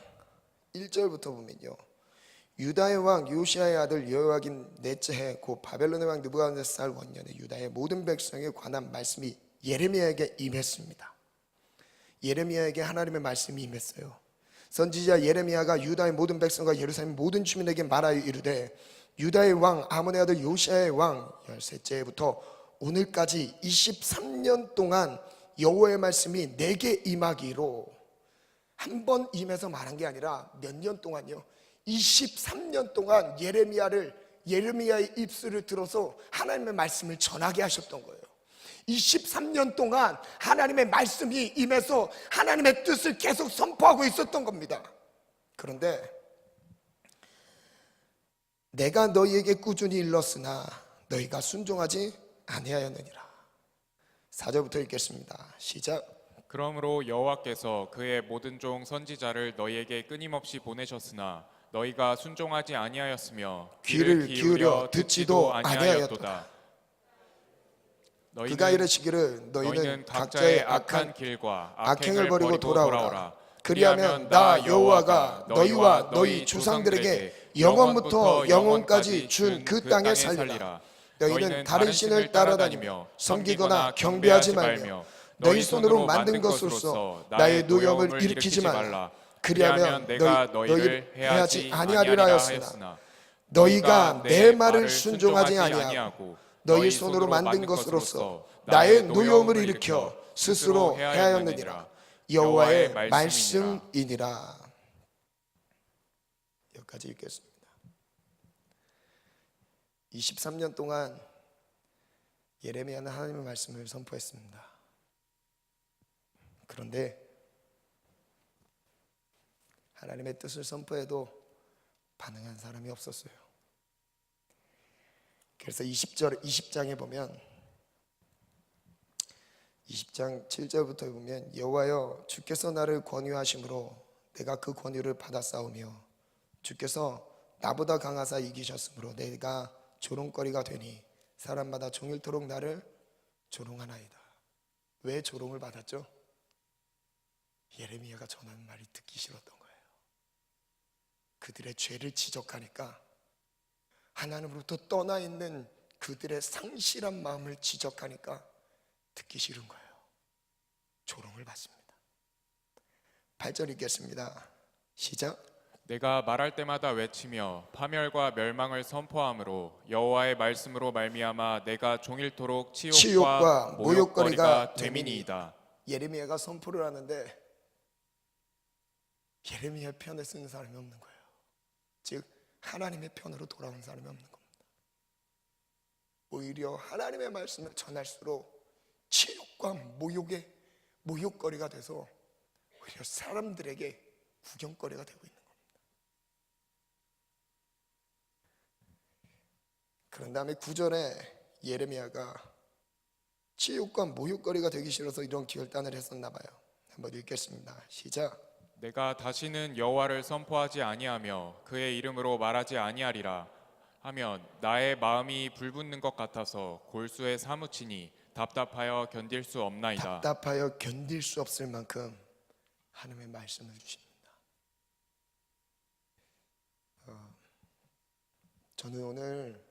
1절부터 보면요, 유다의 왕 요시야의 아들 여호야김 넷째 해 곧 바벨론의 왕 느부갓네살 원년에 유다의 모든 백성에 관한 말씀이 예레미야에게 임했습니다. 예레미야에게 하나님의 말씀이 임했어요. 선지자 예레미야가 유다의 모든 백성과 예루살렘 모든 주민에게 말하여 이르되, 유다의 왕 아몬의 아들 요시야의 왕 13째 해부터 오늘까지 23년 동안 여호와의 말씀이 내게 임하기로, 한 번 임해서 말한 게 아니라 몇 년 동안요, 23년 동안 예레미야의 입술을 들어서 하나님의 말씀을 전하게 하셨던 거예요. 23년 동안 하나님의 말씀이 임해서 하나님의 뜻을 계속 선포하고 있었던 겁니다. 그런데 내가 너희에게 꾸준히 일렀으나 너희가 순종하지 아니하였느니라. 4절부터 읽겠습니다. 시작. 그러므로 여호와께서 그의 모든 종 선지자를 너희에게 끊임없이 보내셨으나 너희가 순종하지 아니하였으며 귀를 기울여 듣지도 아니하였도다. 그가 이르시기를 너희는 각자의 악한 길과 악행을 버리고 돌아오라. 그리하면 나 여호와가 너희와 너희 조상들에게 영원부터 영원까지 준 그 땅에 살리라. 너희는 다른 신을 따라다니며 섬기거나 경배하지 말며 너희 손으로 만든 것으로서 나의 노염을 일으키지 말라. 그리하면 내가 너희를 해하지 아니하리라 하였으나 너희가 내 말을 순종하지 아니하고 너희 손으로 만든 것으로서 나의 노여움을 일으켜 스스로 해하였느니라. 여호와의 말씀이니라. 여기까지 읽겠습니다. 23년 동안 예레미야는 하나님의 말씀을 선포했습니다. 그런데 하나님의 뜻을 선포해도 반응한 사람이 없었어요. 그래서 20장에 보면, 20장 7절부터 보면, 여호와여 주께서 나를 권유하심으로 내가 그 권유를 받아 싸우며 주께서 나보다 강하사 이기셨으므로 내가 조롱거리가 되니 사람마다 종일토록 나를 조롱하나이다. 왜 조롱을 받았죠? 예레미야가 전하는 말이 듣기 싫었던 거예요. 그들의 죄를 지적하니까, 하나님으로부터 떠나 있는 그들의 상실한 마음을 지적하니까 듣기 싫은 거예요. 조롱을 받습니다. 8절 읽겠습니다. 시작. 내가 말할 때마다 외치며 파멸과 멸망을 선포함으로 여호와의 말씀으로 말미암아 내가 종일토록 치욕과 모욕거리가 됨이니이다. 예레미야가 선포를 하는데 예레미야 편에 쓰는 사람이 없는 거예요. 즉 하나님의 편으로 돌아온 사람이 없는 겁니다. 오히려 하나님의 말씀을 전할수록 치욕과 모욕거리가 돼서 오히려 사람들에게 구경거리가 되고 있는 겁니다. 그런 다음에 9절에 예레미야가 치욕과 모욕거리가 되기 싫어서 이런 결단을 했었나 봐요. 한번 읽겠습니다. 시작. 내가 다시는 여호와를 선포하지 아니하며 그의 이름으로 말하지 아니하리라 하면 나의 마음이 불붙는 것 같아서 골수에 사무치니 답답하여 견딜 수 없나이다. 답답하여 견딜 수 없을 만큼 하나님의 말씀을 주십니다. 저는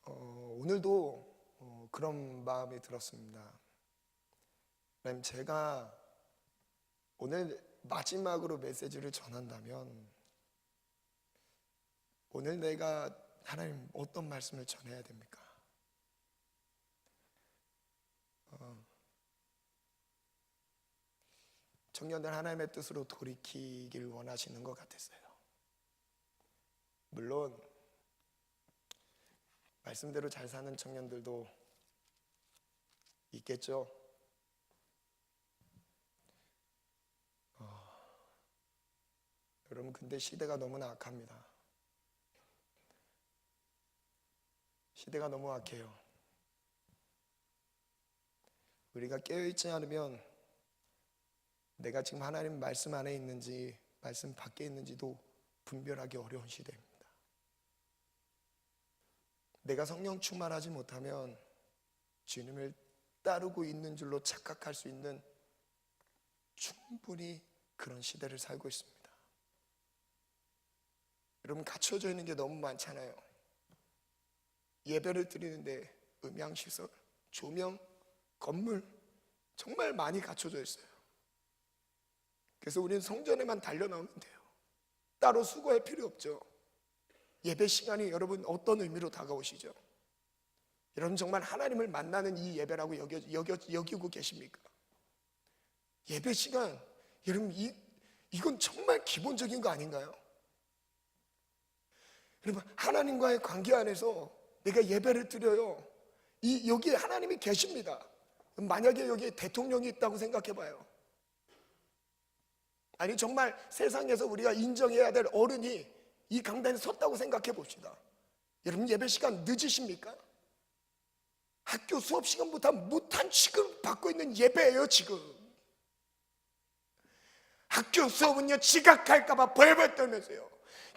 오늘도 그런 마음이 들었습니다. 하나님, 제가 오늘 마지막으로 메시지를 전한다면 오늘 내가 하나님 어떤 말씀을 전해야 됩니까? 청년들 하나님의 뜻으로 돌이키길 원하시는 것 같았어요. 물론 말씀대로 잘 사는 청년들도 있겠죠. 여러분, 근데 시대가 너무나 악합니다. 시대가 너무 악해요. 우리가 깨어있지 않으면 내가 지금 하나님 말씀 안에 있는지 말씀 밖에 있는지도 분별하기 어려운 시대입니다. 내가 성령 충만하지 못하면 주님을 따르고 있는 줄로 착각할 수 있는 충분히 그런 시대를 살고 있습니다. 여러분, 갖춰져 있는 게 너무 많잖아요. 예배를 드리는데 음향시설, 조명, 건물 정말 많이 갖춰져 있어요. 그래서 우리는 성전에만 달려나오면 돼요. 따로 수고할 필요 없죠. 예배 시간이 여러분 어떤 의미로 다가오시죠? 여러분, 정말 하나님을 만나는 이 예배라고 여기고 계십니까? 예배 시간, 여러분 이건 정말 기본적인 거 아닌가요? 여러분, 하나님과의 관계 안에서 내가 예배를 드려요. 여기에 하나님이 계십니다. 만약에 여기에 대통령이 있다고 생각해 봐요. 아니, 정말 세상에서 우리가 인정해야 될 어른이 이 강단에 섰다고 생각해 봅시다. 여러분, 예배 시간 늦으십니까? 학교 수업 시간부터 무탄 취급 받고 있는 예배예요. 지금 학교 수업은요, 지각할까봐 벌벌 떨면서요,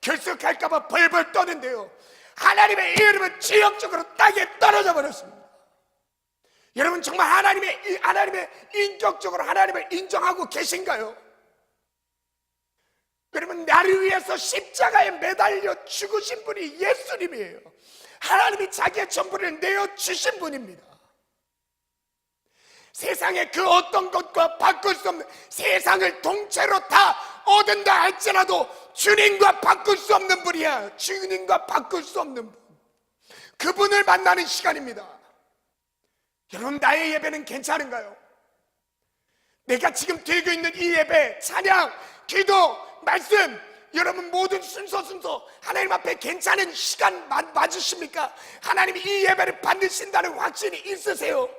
결석할까봐 벌벌 떠는데요, 하나님의 이름은 지역적으로 땅에 떨어져 버렸습니다. 여러분, 정말 하나님의 인격적으로 하나님을 인정하고 계신가요? 여러분, 나를 위해서 십자가에 매달려 죽으신 분이 예수님이에요. 하나님이 자기의 전부를 내어주신 분입니다. 세상의 그 어떤 것과 바꿀 수 없는, 세상을 통째로 다 얻은다 할지라도 주님과 바꿀 수 없는 분이야. 주님과 바꿀 수 없는 분, 그분을 만나는 시간입니다. 여러분, 나의 예배는 괜찮은가요? 내가 지금 드리고 있는 이 예배, 찬양, 기도, 말씀, 여러분 모든 순서 하나님 앞에 괜찮은 시간 맞으십니까? 하나님이 이 예배를 받으신다는 확신이 있으세요?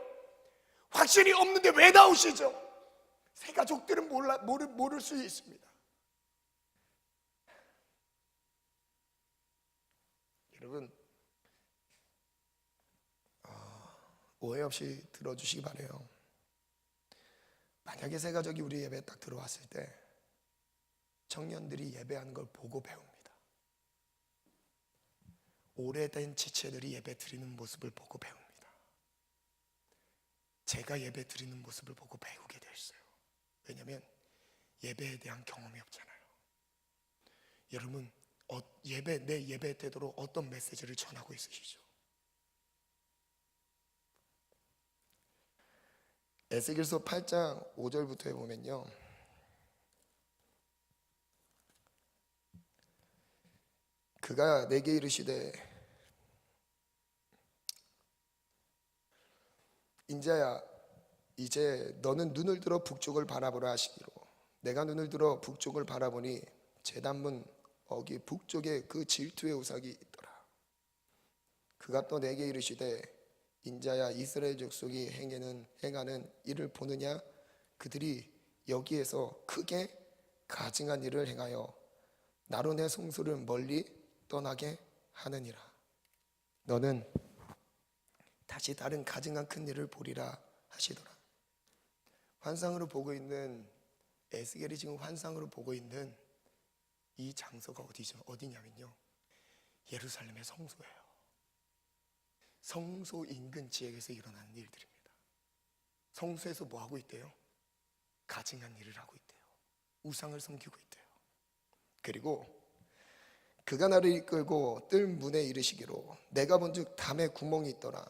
확신이 없는데 왜 나오시죠? 새 가족들은 모를 수 있습니다. 여러분, 오해 없이 들어주시기 바라요. 만약에 새 가족이 우리 예배에 딱 들어왔을 때 청년들이 예배하는 걸 보고 배웁니다. 오래된 지체들이 예배 드리는 모습을 보고 배웁니다. 제가 예배 드리는 모습을 보고 배우게 됐어요. 왜냐하면 예배에 대한 경험이 없잖아요. 여러분, 내 예배 때도록 어떤 메시지를 전하고 있으시죠? 에스겔서 8장 5절부터에 보면요, 그가 내게 이르시되, 인자야, 이제 너는 눈을 들어 북쪽을 바라보라 하시기로, 내가 눈을 들어 북쪽을 바라보니 제단문 어기 북쪽에 그 질투의 우삭이 있더라. 그가 또 내게 이르시되, 인자야, 이스라엘 족속이 행하는 일을 보느냐? 그들이 여기에서 크게 가증한 일을 행하여 나로 내 성소를 멀리 떠나게 하느니라. 너는 다시 다른 가증한 큰 일을 보리라 하시더라. 환상으로 보고 있는, 에스겔이 지금 환상으로 보고 있는 이 장소가 어디냐면요, 예루살렘의 성소예요. 성소 인근 지역에서 일어나는 일들입니다. 성소에서 뭐 하고 있대요? 가증한 일을 하고 있대요. 우상을 섬기고 있대요. 그리고 그가 나를 이끌고 뜰 문에 이르시기로 내가 본즉 담에 구멍이 있더라.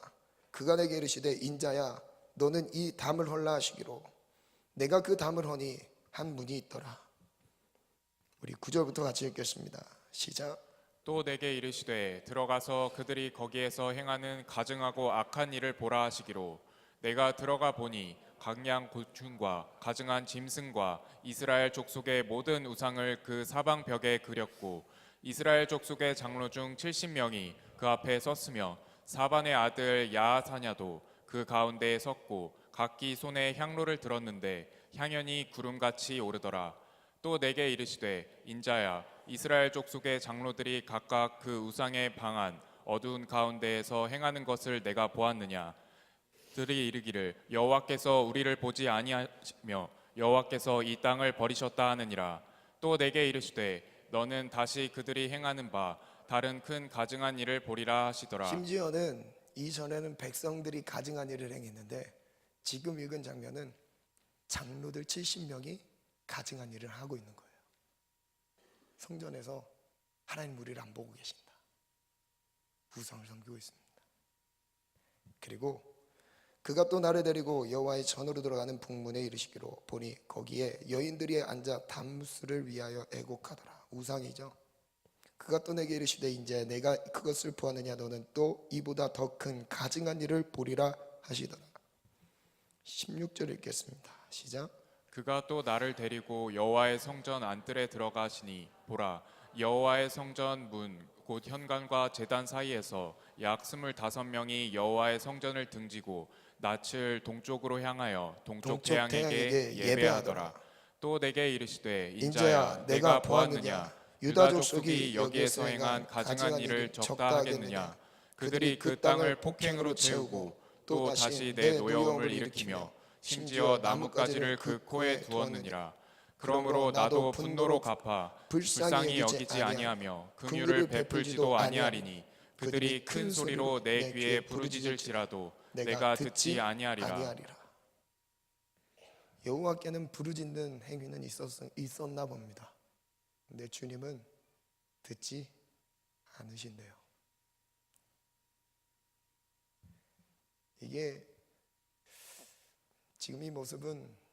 그가 내게 이르시되 인자야 너는 이 담을 헐라 하시기로 내가 그 담을 허니 한 문이 있더라. 우리 9절부터 같이 읽겠습니다. 시작. 또 내게 이르시되 들어가서 그들이 거기에서 행하는 가증하고 악한 일을 보라 하시기로 내가 들어가 보니 강양 고충과 가증한 짐승과 이스라엘 족속의 모든 우상을 그 사방 벽에 그렸고 이스라엘 족속의 장로 중 70명이 그 앞에 섰으며 사반의 아들 야하사냐도 그 가운데에 섰고 각기 손에 향로를 들었는데 향연이 구름같이 오르더라. 또 내게 이르시되 인자야 이스라엘 족속의 장로들이 각각 그 우상의 방한 어두운 가운데에서 행하는 것을 내가 보았느냐. 들이 이르기를 여호와께서 우리를 보지 아니하시며 여호와께서 이 땅을 버리셨다 하느니라. 또 내게 이르시되 너는 다시 그들이 행하는 바 다른 큰 가증한 일을 보리라 하시더라. 심지어는 이전에는 백성들이 가증한 일을 행했는데 지금 읽은 장면은 장로들 70명이 가증한 일을 하고 있는 거예요. 성전에서 하나님 우리를 안 보고 계신다. 우상을 섬기고 있습니다. 그리고 그가 또 나를 데리고 여호와의 전으로 들어가는 북문에 이르시기로 보니 거기에 여인들이 앉아 담수를 위하여 애곡하더라. 우상이죠. 그가 또 내게 이르시되 이제 내가 그것을 보았느냐 너는 또 이보다 더 큰 가증한 일을 보리라 하시더라. 16절 읽겠습니다. 시작. 그가 또 나를 데리고 여호와의 성전 안뜰에 들어가시니 보라 여호와의 성전 문 곧 현관과 제단 사이에서 약 25명이 여호와의 성전을 등지고 낯을 동쪽으로 향하여 동쪽 태양에게 예배하더라. 또 내게 이르시되 인자야 내가 보았느냐 유다 족속이 여기에서 행한 가증한 일을 적다 하겠느냐. 그들이 그 땅을 폭행으로 채우고 또 다시 내 노여움을 일으키며 심지어 나뭇가지를 그 코에 두었느니라. 그러므로 나도 분노로 갚아 불쌍히 여기지 아니하며 긍휼을 베풀지도 아니하리니 그들이 큰 소리로 내 귀에 부르짖을지라도 내가 듣지 아니하리라. 여호와께는 부르짖는 행위는 있었나 봅니다. 근데 주님은 듣지 않으신대요. 이게 지금 이 모습은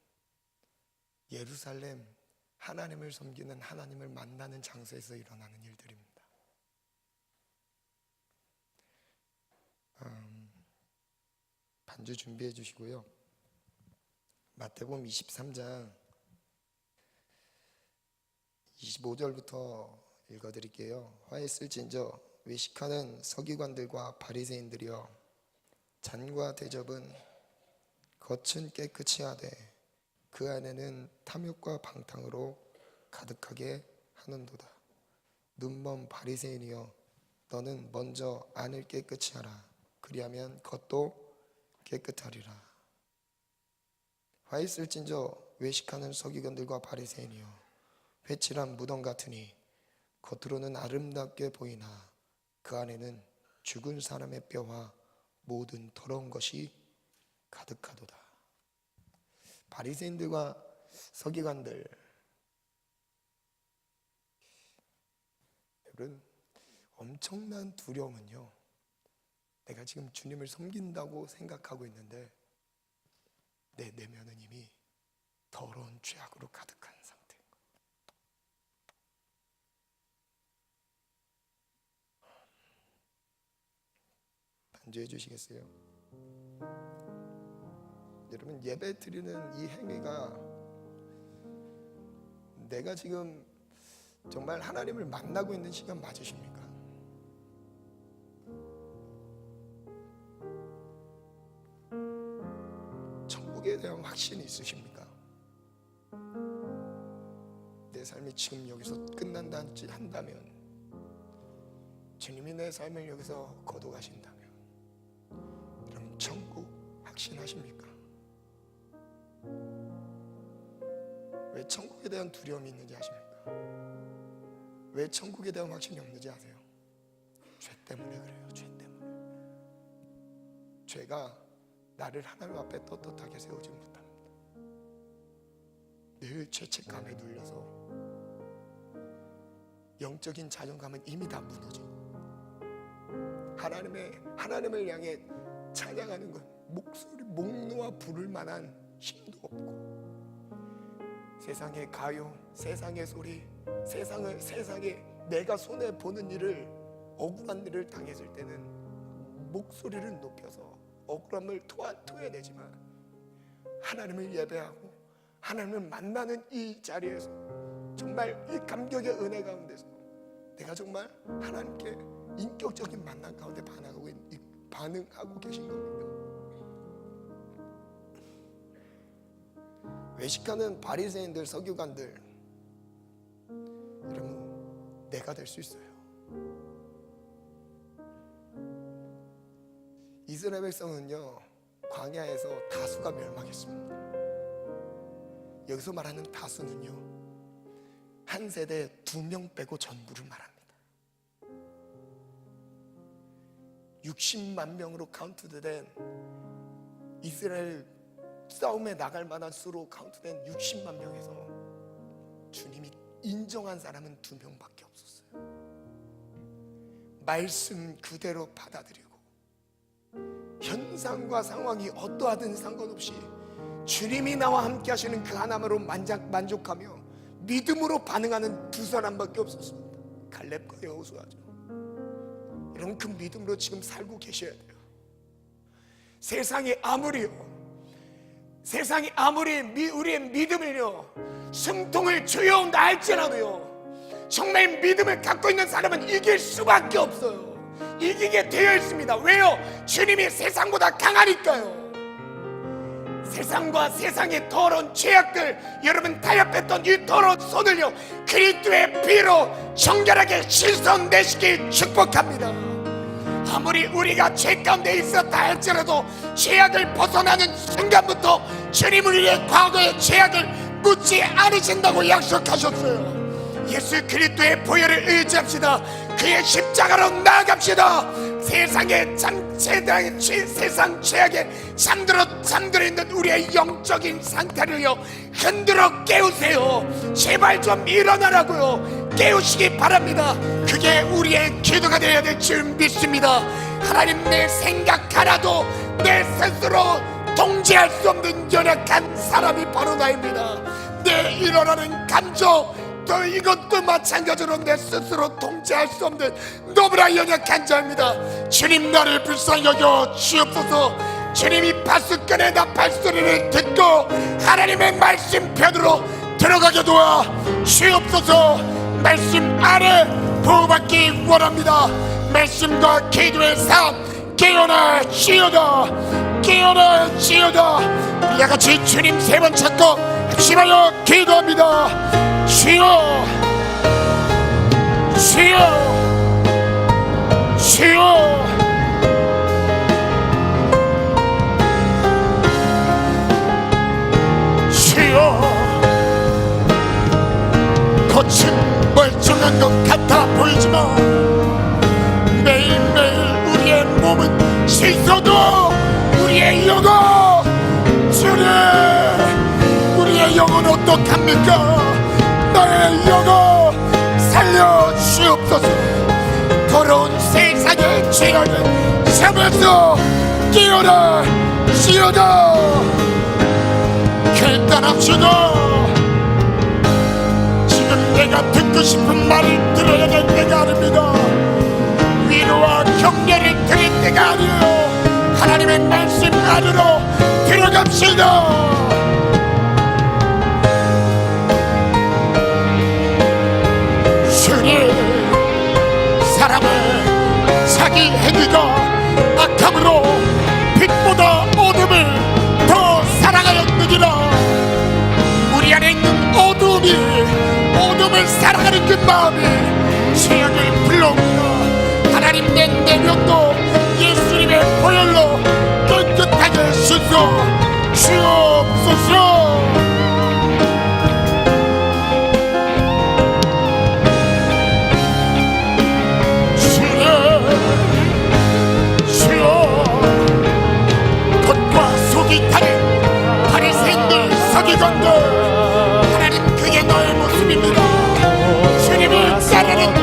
예루살렘 하나님을 섬기는 하나님을 만나는 장소에서 일어나는 일들입니다. 반주 준비해 주시고요. 마태복음 23장 25절부터 읽어드릴게요. 화했을진저 외식하는 서기관들과 바리새인들이여 잔과 대접은 겉은 깨끗이 하되 그 안에는 탐욕과 방탕으로 가득하게 하는도다. 눈먼 바리새인이여 너는 먼저 안을 깨끗이 하라. 그리하면 겉도 깨끗하리라. 화 있을진저 외식하는 서기관들과 바리새인이여 회칠한 무덤 같으니 겉으로는 아름답게 보이나 그 안에는 죽은 사람의 뼈와 모든 더러운 것이 가득하도다. 바리새인들과 서기관들, 여러분 엄청난 두려움은요, 내가 지금 주님을 섬긴다고 생각하고 있는데 내 내면은 이미 더러운 죄악으로 가득한 상태인 거예요. 반주해 주시겠어요? 여러분 예배 드리는 이 행위가 내가 지금 정말 하나님을 만나고 있는 시간 맞으십니까? 천국에 대한 확신이 있으십니까? 내 삶이 지금 여기서 끝난다 한다면, 주님이 내 삶을 여기서 거둬가신다면 그럼 천국 확신하십니까? 왜 천국에 대한 두려움이 있는지 아십니까? 왜 천국에 대한 확신이 없는지 아세요? 죄 때문에 그래요. 죄 때문에. 죄가 나를 하나님 앞에 떳떳하게 세우지 못합니다. 늘 죄책감에 눌려서 영적인 자존감은 이미 다 무너져. 하나님을 향해 찬양하는 것, 목소리 목 놓아 부를 만한 힘도 없고, 세상의 가요, 세상의 소리, 세상에 내가 손해 보는 일을, 억울한 일을 당했을 때는 목소리를 높여서 억울함을 토해내지만, 하나님을 예배하고 하나님을 만나는 이 자리에서 정말 이 감격의 은혜 가운데서 내가 정말 하나님께 인격적인 만남 가운데 반응하고 계신 겁니다. 외식하는 바리새인들, 서기관들, 여러분, 내가 될 수 있어요. 이스라엘 백성은요, 광야에서 다수가 멸망했습니다. 여기서 말하는 다수는요, 한 세대에 2명 빼고 전부를 말합니다. 60만 명으로 카운트된 이스라엘 싸움에 나갈 만한 수로 카운트된 60만 명에서 주님이 인정한 사람은 2명밖에 없었어요. 말씀 그대로 받아들이고 현상과 상황이 어떠하든 상관없이 주님이 나와 함께 하시는 그 하나로 만족하며 믿음으로 반응하는 2사람밖에 없었습니다. 갈렙과 여호수아죠. 여러분, 그 믿음으로 지금 살고 계셔야 돼요. 세상이 아무리 우리의 믿음을요 승통을 주여온다 할지라도요, 정말 믿음을 갖고 있는 사람은 이길 수밖에 없어요. 이기게 되어 있습니다. 왜요? 주님이 세상보다 강하니까요. 세상과 세상의 더러운 죄악들, 여러분 타협했던 이 더러운 손을요 그리스도의 피로 정결하게 씻어내시길 축복합니다. 아무리 우리가 죄 가운데 있었다 할지라도 죄악을 벗어나는 순간부터 주님은 우리의 과거의 죄악을 묻지 않으신다고 약속하셨어요. 예수 그리스도의 보혈을 의지합시다. 그의 십자가로 나아갑시다. 세상의 세상 죄악에 잠들어 있는 우리의 영적인 상태를요 흔들어 깨우세요. 제발 좀 일어나라고요. 깨우시기 바랍니다. 그게 우리의 기도가 되어야 될 줄 믿습니다. 하나님, 내 생각 하나도 내 스스로 통제할 수 없는 연약한 사람이 바로 나입니다. 내 일어나는 감정, 또 이것도 마찬가지로 내 스스로 통제할 수 없는 너무나 연약한 자입니다. 주님, 나를 불쌍히 여겨 주옵소서. 주님이 파수꾼의 나팔 소리를 듣고 하나님의 말씀편으로 들어가게 도와 주옵소서. 말씀 아래 보호받기 원합니다. 말씀과 기도의 삶 깨어나시오다. 깨어나시오다. 우리 같이 주님 3번 찾고 힘하여 기도합니다. 주여, 주여, 주여. 주여, 겉은 멀쩡한 것 같아 보이지만 매일매일 우리의 몸은 씻어도 우리의 영혼, 주님, 우리의 영혼 어떡합니까? 나의 영혼 살려 주옵소서. 더러운 세상의 죄악을 잡아서 깨어나 시어다. 결단합시다. 지금 내가 듣고 싶은 말을 들어야 될 때가 아닙니다. 위로와 격려를 드릴 때가 아니에요. 하나님의 말씀 안으로 들어갑시다. 주님, 사람은 자기 행위가 악함으로 빛보다 어둠을 더 사랑하였느니라. 우리 안에 있는 어둠을 사랑하는 그 마음이 죄악을 불러옵니다. 하나님, 내 내면도 예수님의 보혈로 깨끗하게 씻어 주옵소서. 바리새인들, 서기관들, 하나님, 그게 너의 모습입니다. 주님을 따르는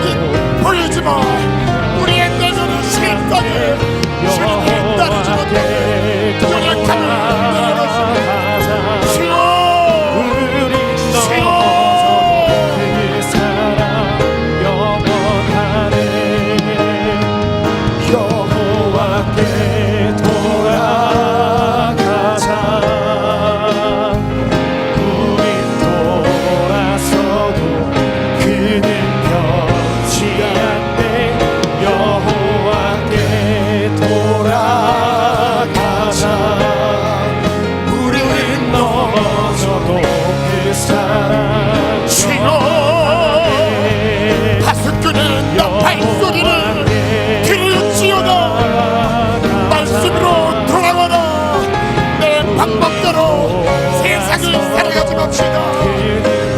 맙시다.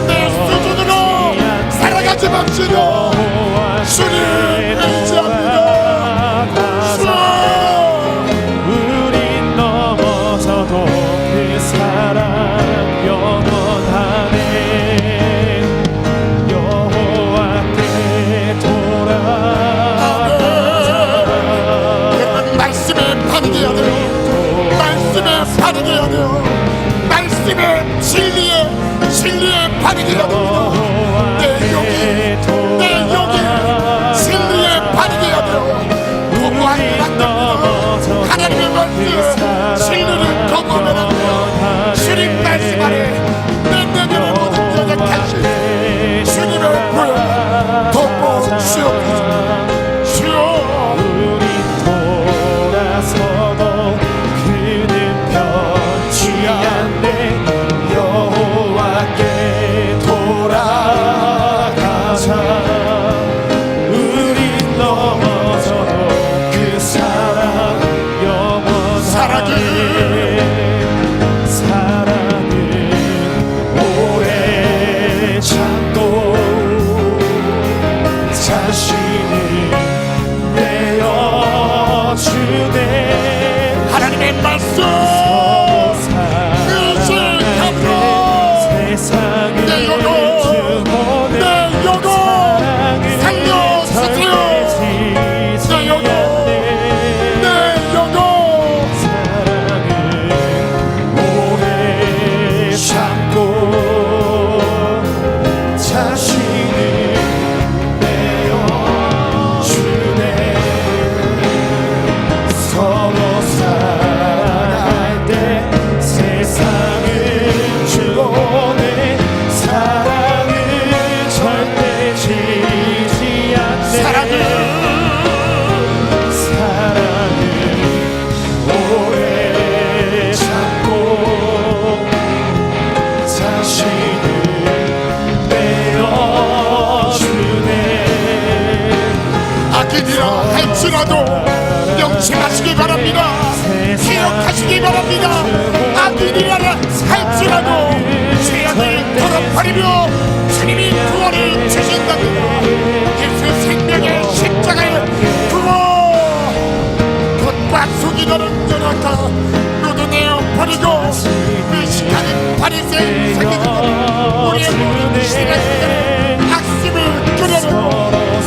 내 수준으로 살아가지 맙시다. 주님 의지합니다. 우린 넘어져도 그 사랑 영원하네. 여호와께 돌아가자. 말씀에 반응해야 돼요. 말씀에 반응해야 돼요. 말씀에 진리에 반응해야 됩니다. 내 영이 진리에 반응해야 돼요. 거부하면 안 됩니다. 하나님의 말씀 진리를 거부하면 안 돼요. 주님 말씀 안에 내 내면의 모든 연약하신 주님의 보혈 덮어주옵소서. 주여 우린 돌아서도 그는 변치 않네. 여호와께 돌아가자. 우린 넘어져도 그 사랑 영원하네. 사랑은 오래 참고 자신을 내어주네. 하나님의 말씀 의지함으로 세상을 내 영혼 살려주세요. 내 영혼 사랑은 오래 참고 자신을 내어주네. 서로 살아갈 때 세상을 주오네. 사랑은 절대 지지 않네. 사랑은 오래 참고 자신을 내어주네. 아끼리라 할지라도 명심하시기 바랍니다. 기억하시기 바랍니다. 아끼리라 할지라도 죄악을 털어버리며 주님이 구원을 주신답니다. 예수 생명의 십자가의 구원, 겉과 속이 다른 연약하 모두 내어버리고 의식하는 바리새인 세계들은 우리의 모든 신앙들의 악습을 끊어내고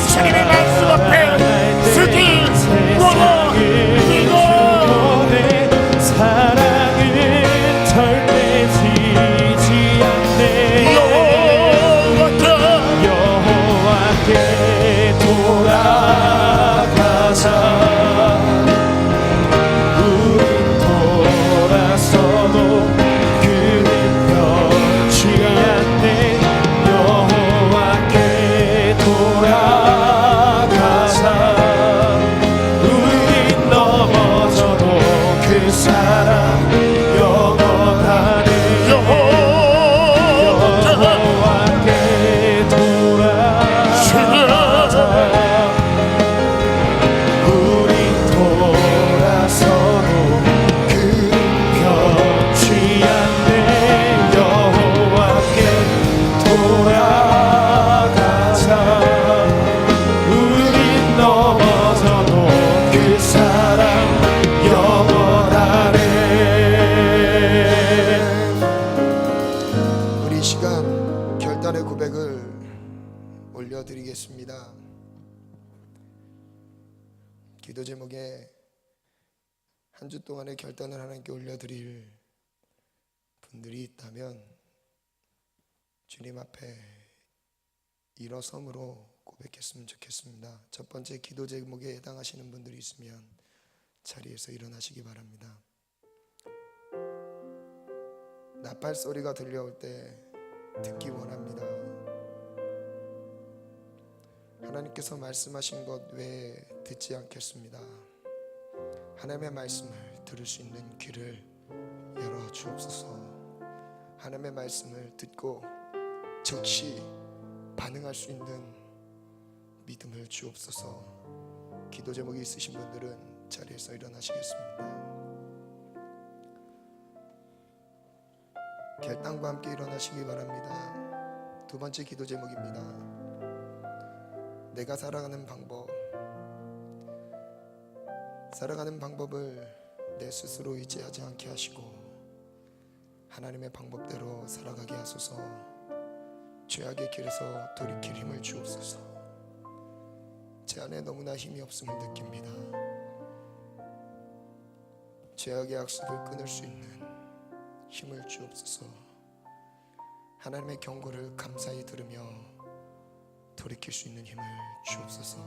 주님의 말씀 앞에 서기 원하이고. 사랑은 절대 지지 않네. 여호와께 돌아가자. 우린 돌아서도 그는 변치 않네. 여호와께 돌아가자. 우린 넘어져도 그 사랑 영원하네. 여호와께 돌아가자. 우린 돌아서도 그는 변치 않네. 여호와께 돌아가자. 우린 넘어져도 그 사랑 영원하네. 우리 이 시간 결단의 고백을 올려드리겠습니다. 기도 제목에 한 주 동안의 결단을 하나님께 올려드릴 분들이 있다면 주님 앞에 일어섬으로 고백했으면 좋겠습니다. 첫 번째 기도 제목에 해당하시는 분들이 있으면 자리에서 일어나시기 바랍니다. 나팔 소리가 들려올 때 듣기 원합니다. 하나님께서 말씀하신 것 외에 듣지 않겠습니다. 하나님의 말씀을 들을 수 있는 귀를 열어 주옵소서. 하나님의 말씀을 듣고 즉시 반응할 수 있는 믿음을 주옵소서. 기도 제목이 있으신 분들은 자리에서 일어나시겠습니다. 결단과 함께 일어나시기 바랍니다. 두 번째 기도 제목입니다. 내가 살아가는 방법을 내 스스로 의지하지 않게 하시고 하나님의 방법대로 살아가게 하소서. 죄악의 길에서 돌이킬 힘을 주옵소서. 제 안에 너무나 힘이 없음을 느낍니다. 죄악의 악습을 끊을 수 있는 힘을 주옵소서. 하나님의 경고를 감사히 들으며 돌이킬 수 있는 힘을 주옵소서.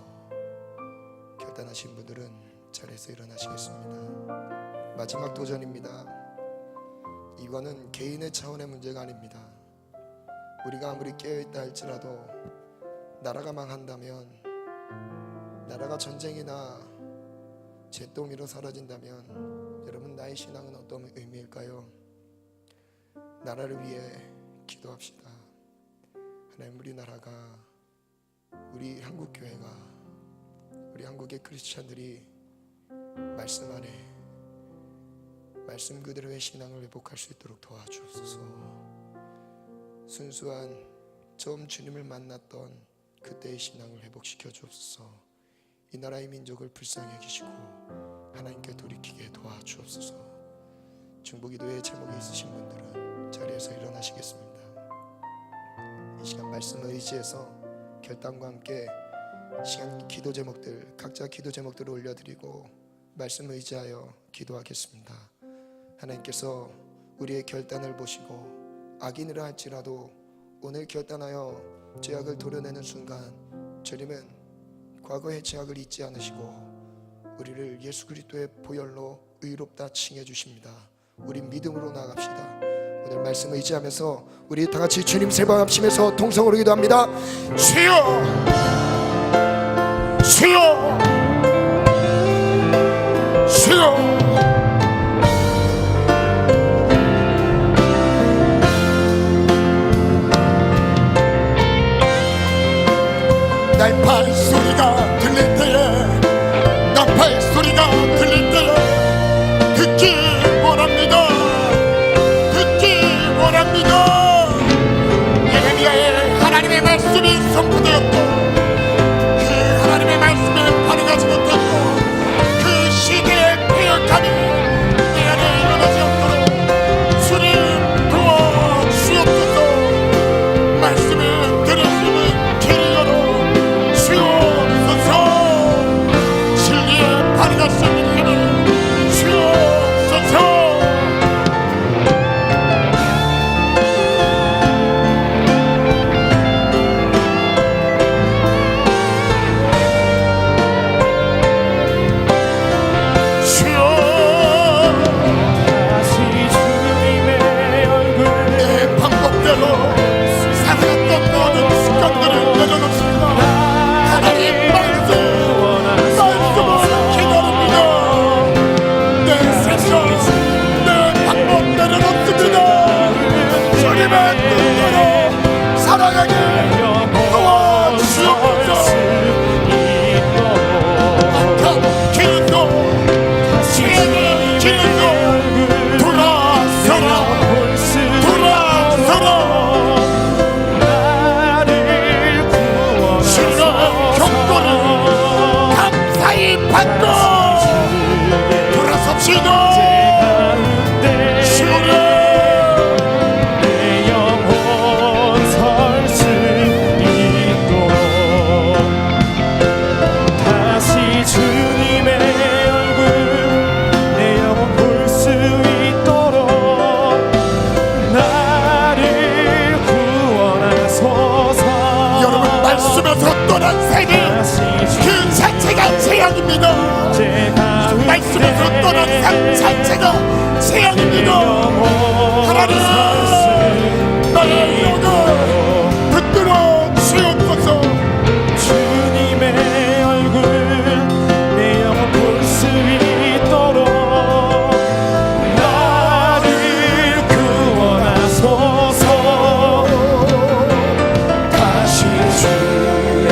결단하신 분들은 자리에서 일어나시겠습니다. 마지막 도전입니다. 이거는 개인의 차원의 문제가 아닙니다. 우리가 아무리 깨어있다 할지라도 나라가 망한다면, 나라가 전쟁이나 잿더미로 사라진다면 여러분, 나의 신앙은 어떤 의미일까요? 나라를 위해 기도합시다. 하나님, 우리나라가, 우리 한국교회가, 우리 한국의 크리스찬들이 말씀 안에, 말씀 그대로의 신앙을 회복할 수 있도록 도와주옵소서. 순수한 처음 주님을 만났던 그때의 신앙을 회복시켜 주옵소서. 이 나라의 민족을 불쌍히 여기시고 하나님께 돌이키게 도와주옵소서. 중보기도의 제목이 있으신 분들은 자리에서 일어나시겠습니다. 이 시간 말씀을 의지해서 결단과 함께 시간 기도 제목들, 각자 기도 제목들을 올려드리고 말씀을 의지하여 기도하겠습니다. 하나님께서 우리의 결단을 보시고 악인이라 할지라도 오늘 결단하여 죄악을 도려내는 순간 주님은 과거의 죄악을 잊지 않으시고 우리를 예수 그리스도의 보혈로 의롭다 칭해 주십니다. 우리 믿음으로 나아갑시다. 오늘 말씀을 의지하면서 우리 다 같이 주님 세 번 합심해서 통성으로 기도합니다. 주여, 주여, 주여. 날파의 소리가 들릴 때에, 나팔 소리가 들릴 때에 듣기 원합니다. 듣기 원합니다. 예레미야의 하나님의 말씀이 선포되었고 그 하나님의 말씀에 반응하지 못했고 그 시대의 폐역함이 내 안에 일어나지 않도록 주님 도와주옵소서. 말씀을 들으시는 길이 열어 주옵소서. 진리에 반응하시는 힘을 주옵소서. 말씀에서 떠난 삶 자체가 재앙입니다. 하나님, 나의 영을 붙들어 주옵소서. 주님의 얼굴 내 영혼 볼 수 있도록 나를 구원하소서. 다시 주의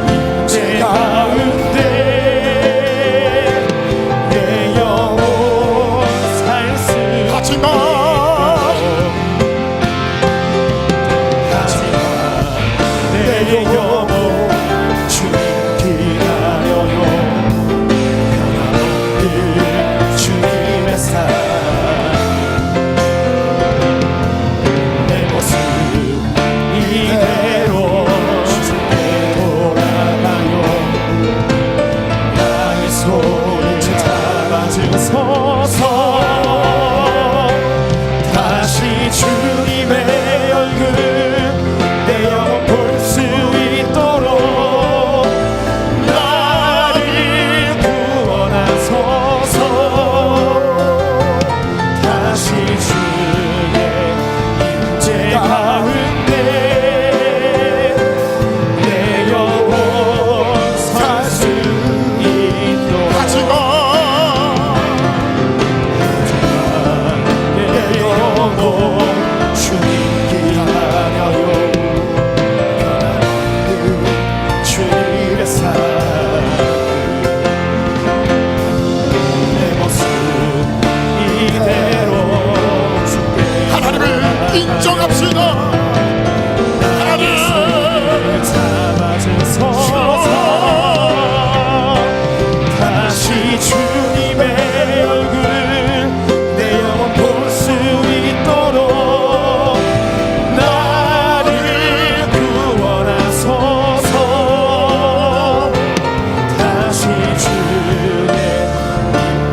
임재 가운데 내 영혼 살 수 있도록 잡으소서. 다시 주님의 얼굴 내 영혼 볼 수 있도록 나를 구원하소서. 다시 주의 임재 가운데 내 영혼 살 수 있도록 내 영혼 주님 기다려요. 변하는 주님의 사랑 내 모습 이대로 주께 하나님을 인정합시다. 하나님 잡아주소서. 다시 주님의 얼굴 내 영혼 볼 수 있도록 나를 구원하소서. 다시 주의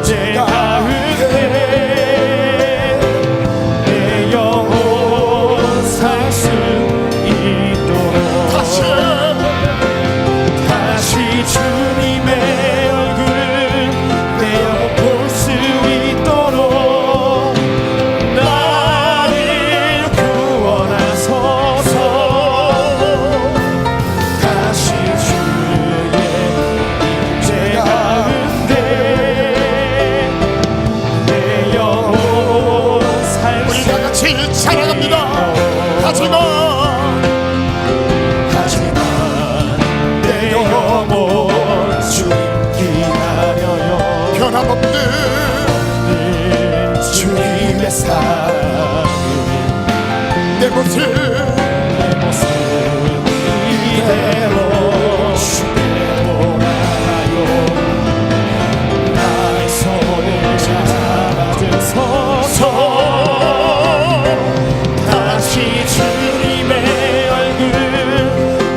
임재 가운데 내 영혼 살 수 있도록 다시 주님의 얼굴 내 영혼 볼 수 있도록 나를 구원하소서. 다시 주의 임재 가운데 내 영혼 살 수 우리 다 같이 사랑합니다. 하지만 내 영혼 주님 기다려요. 변함없는 주님의 사랑 내 모습 내 모습 이대로 주께 돌아요. 나의 손을 잡아주소서. 다시 주님의 얼굴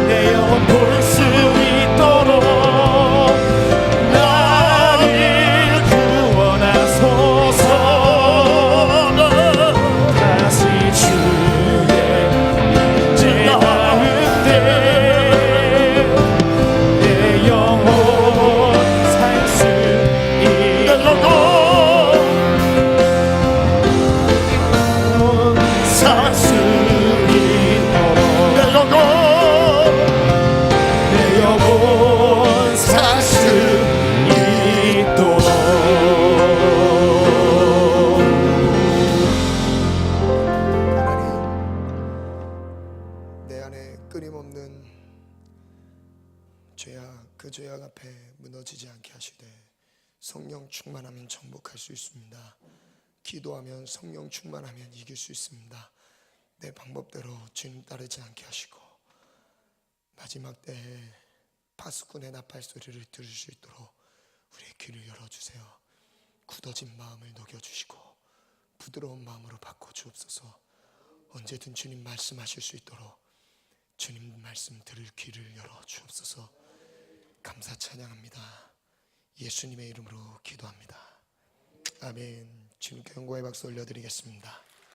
내 영혼 볼 수 있도록 나를 구원하소서. 다시 주의 임재 가운데 내 영혼 살 수 있도록 살 수 있도록 내 영혼 살 수 있도록 하나님, 내 안에 끊임없는 죄악, 그 죄악 앞에 무너지지 않게 하시되 성령 충만하면 정복할 수 있습니다. 기도하면 성령 충만하면 이길 수 있습니다. 내 방법대로 주님 따르지 않게 하시고 마지막 때에 파수꾼의 나팔 소리를 들을 수 있도록 우리의 귀를 열어주세요. 굳어진 마음을 녹여주시고 부드러운 마음으로 바꿔주옵소서. 언제든 주님 말씀하실 수 있도록 주님 말씀 들을 귀를 열어주옵소서. 감사 찬양합니다. 예수님의 이름으로 기도합니다. 아멘. 주님께 영광의 박수 올려드리겠습니다.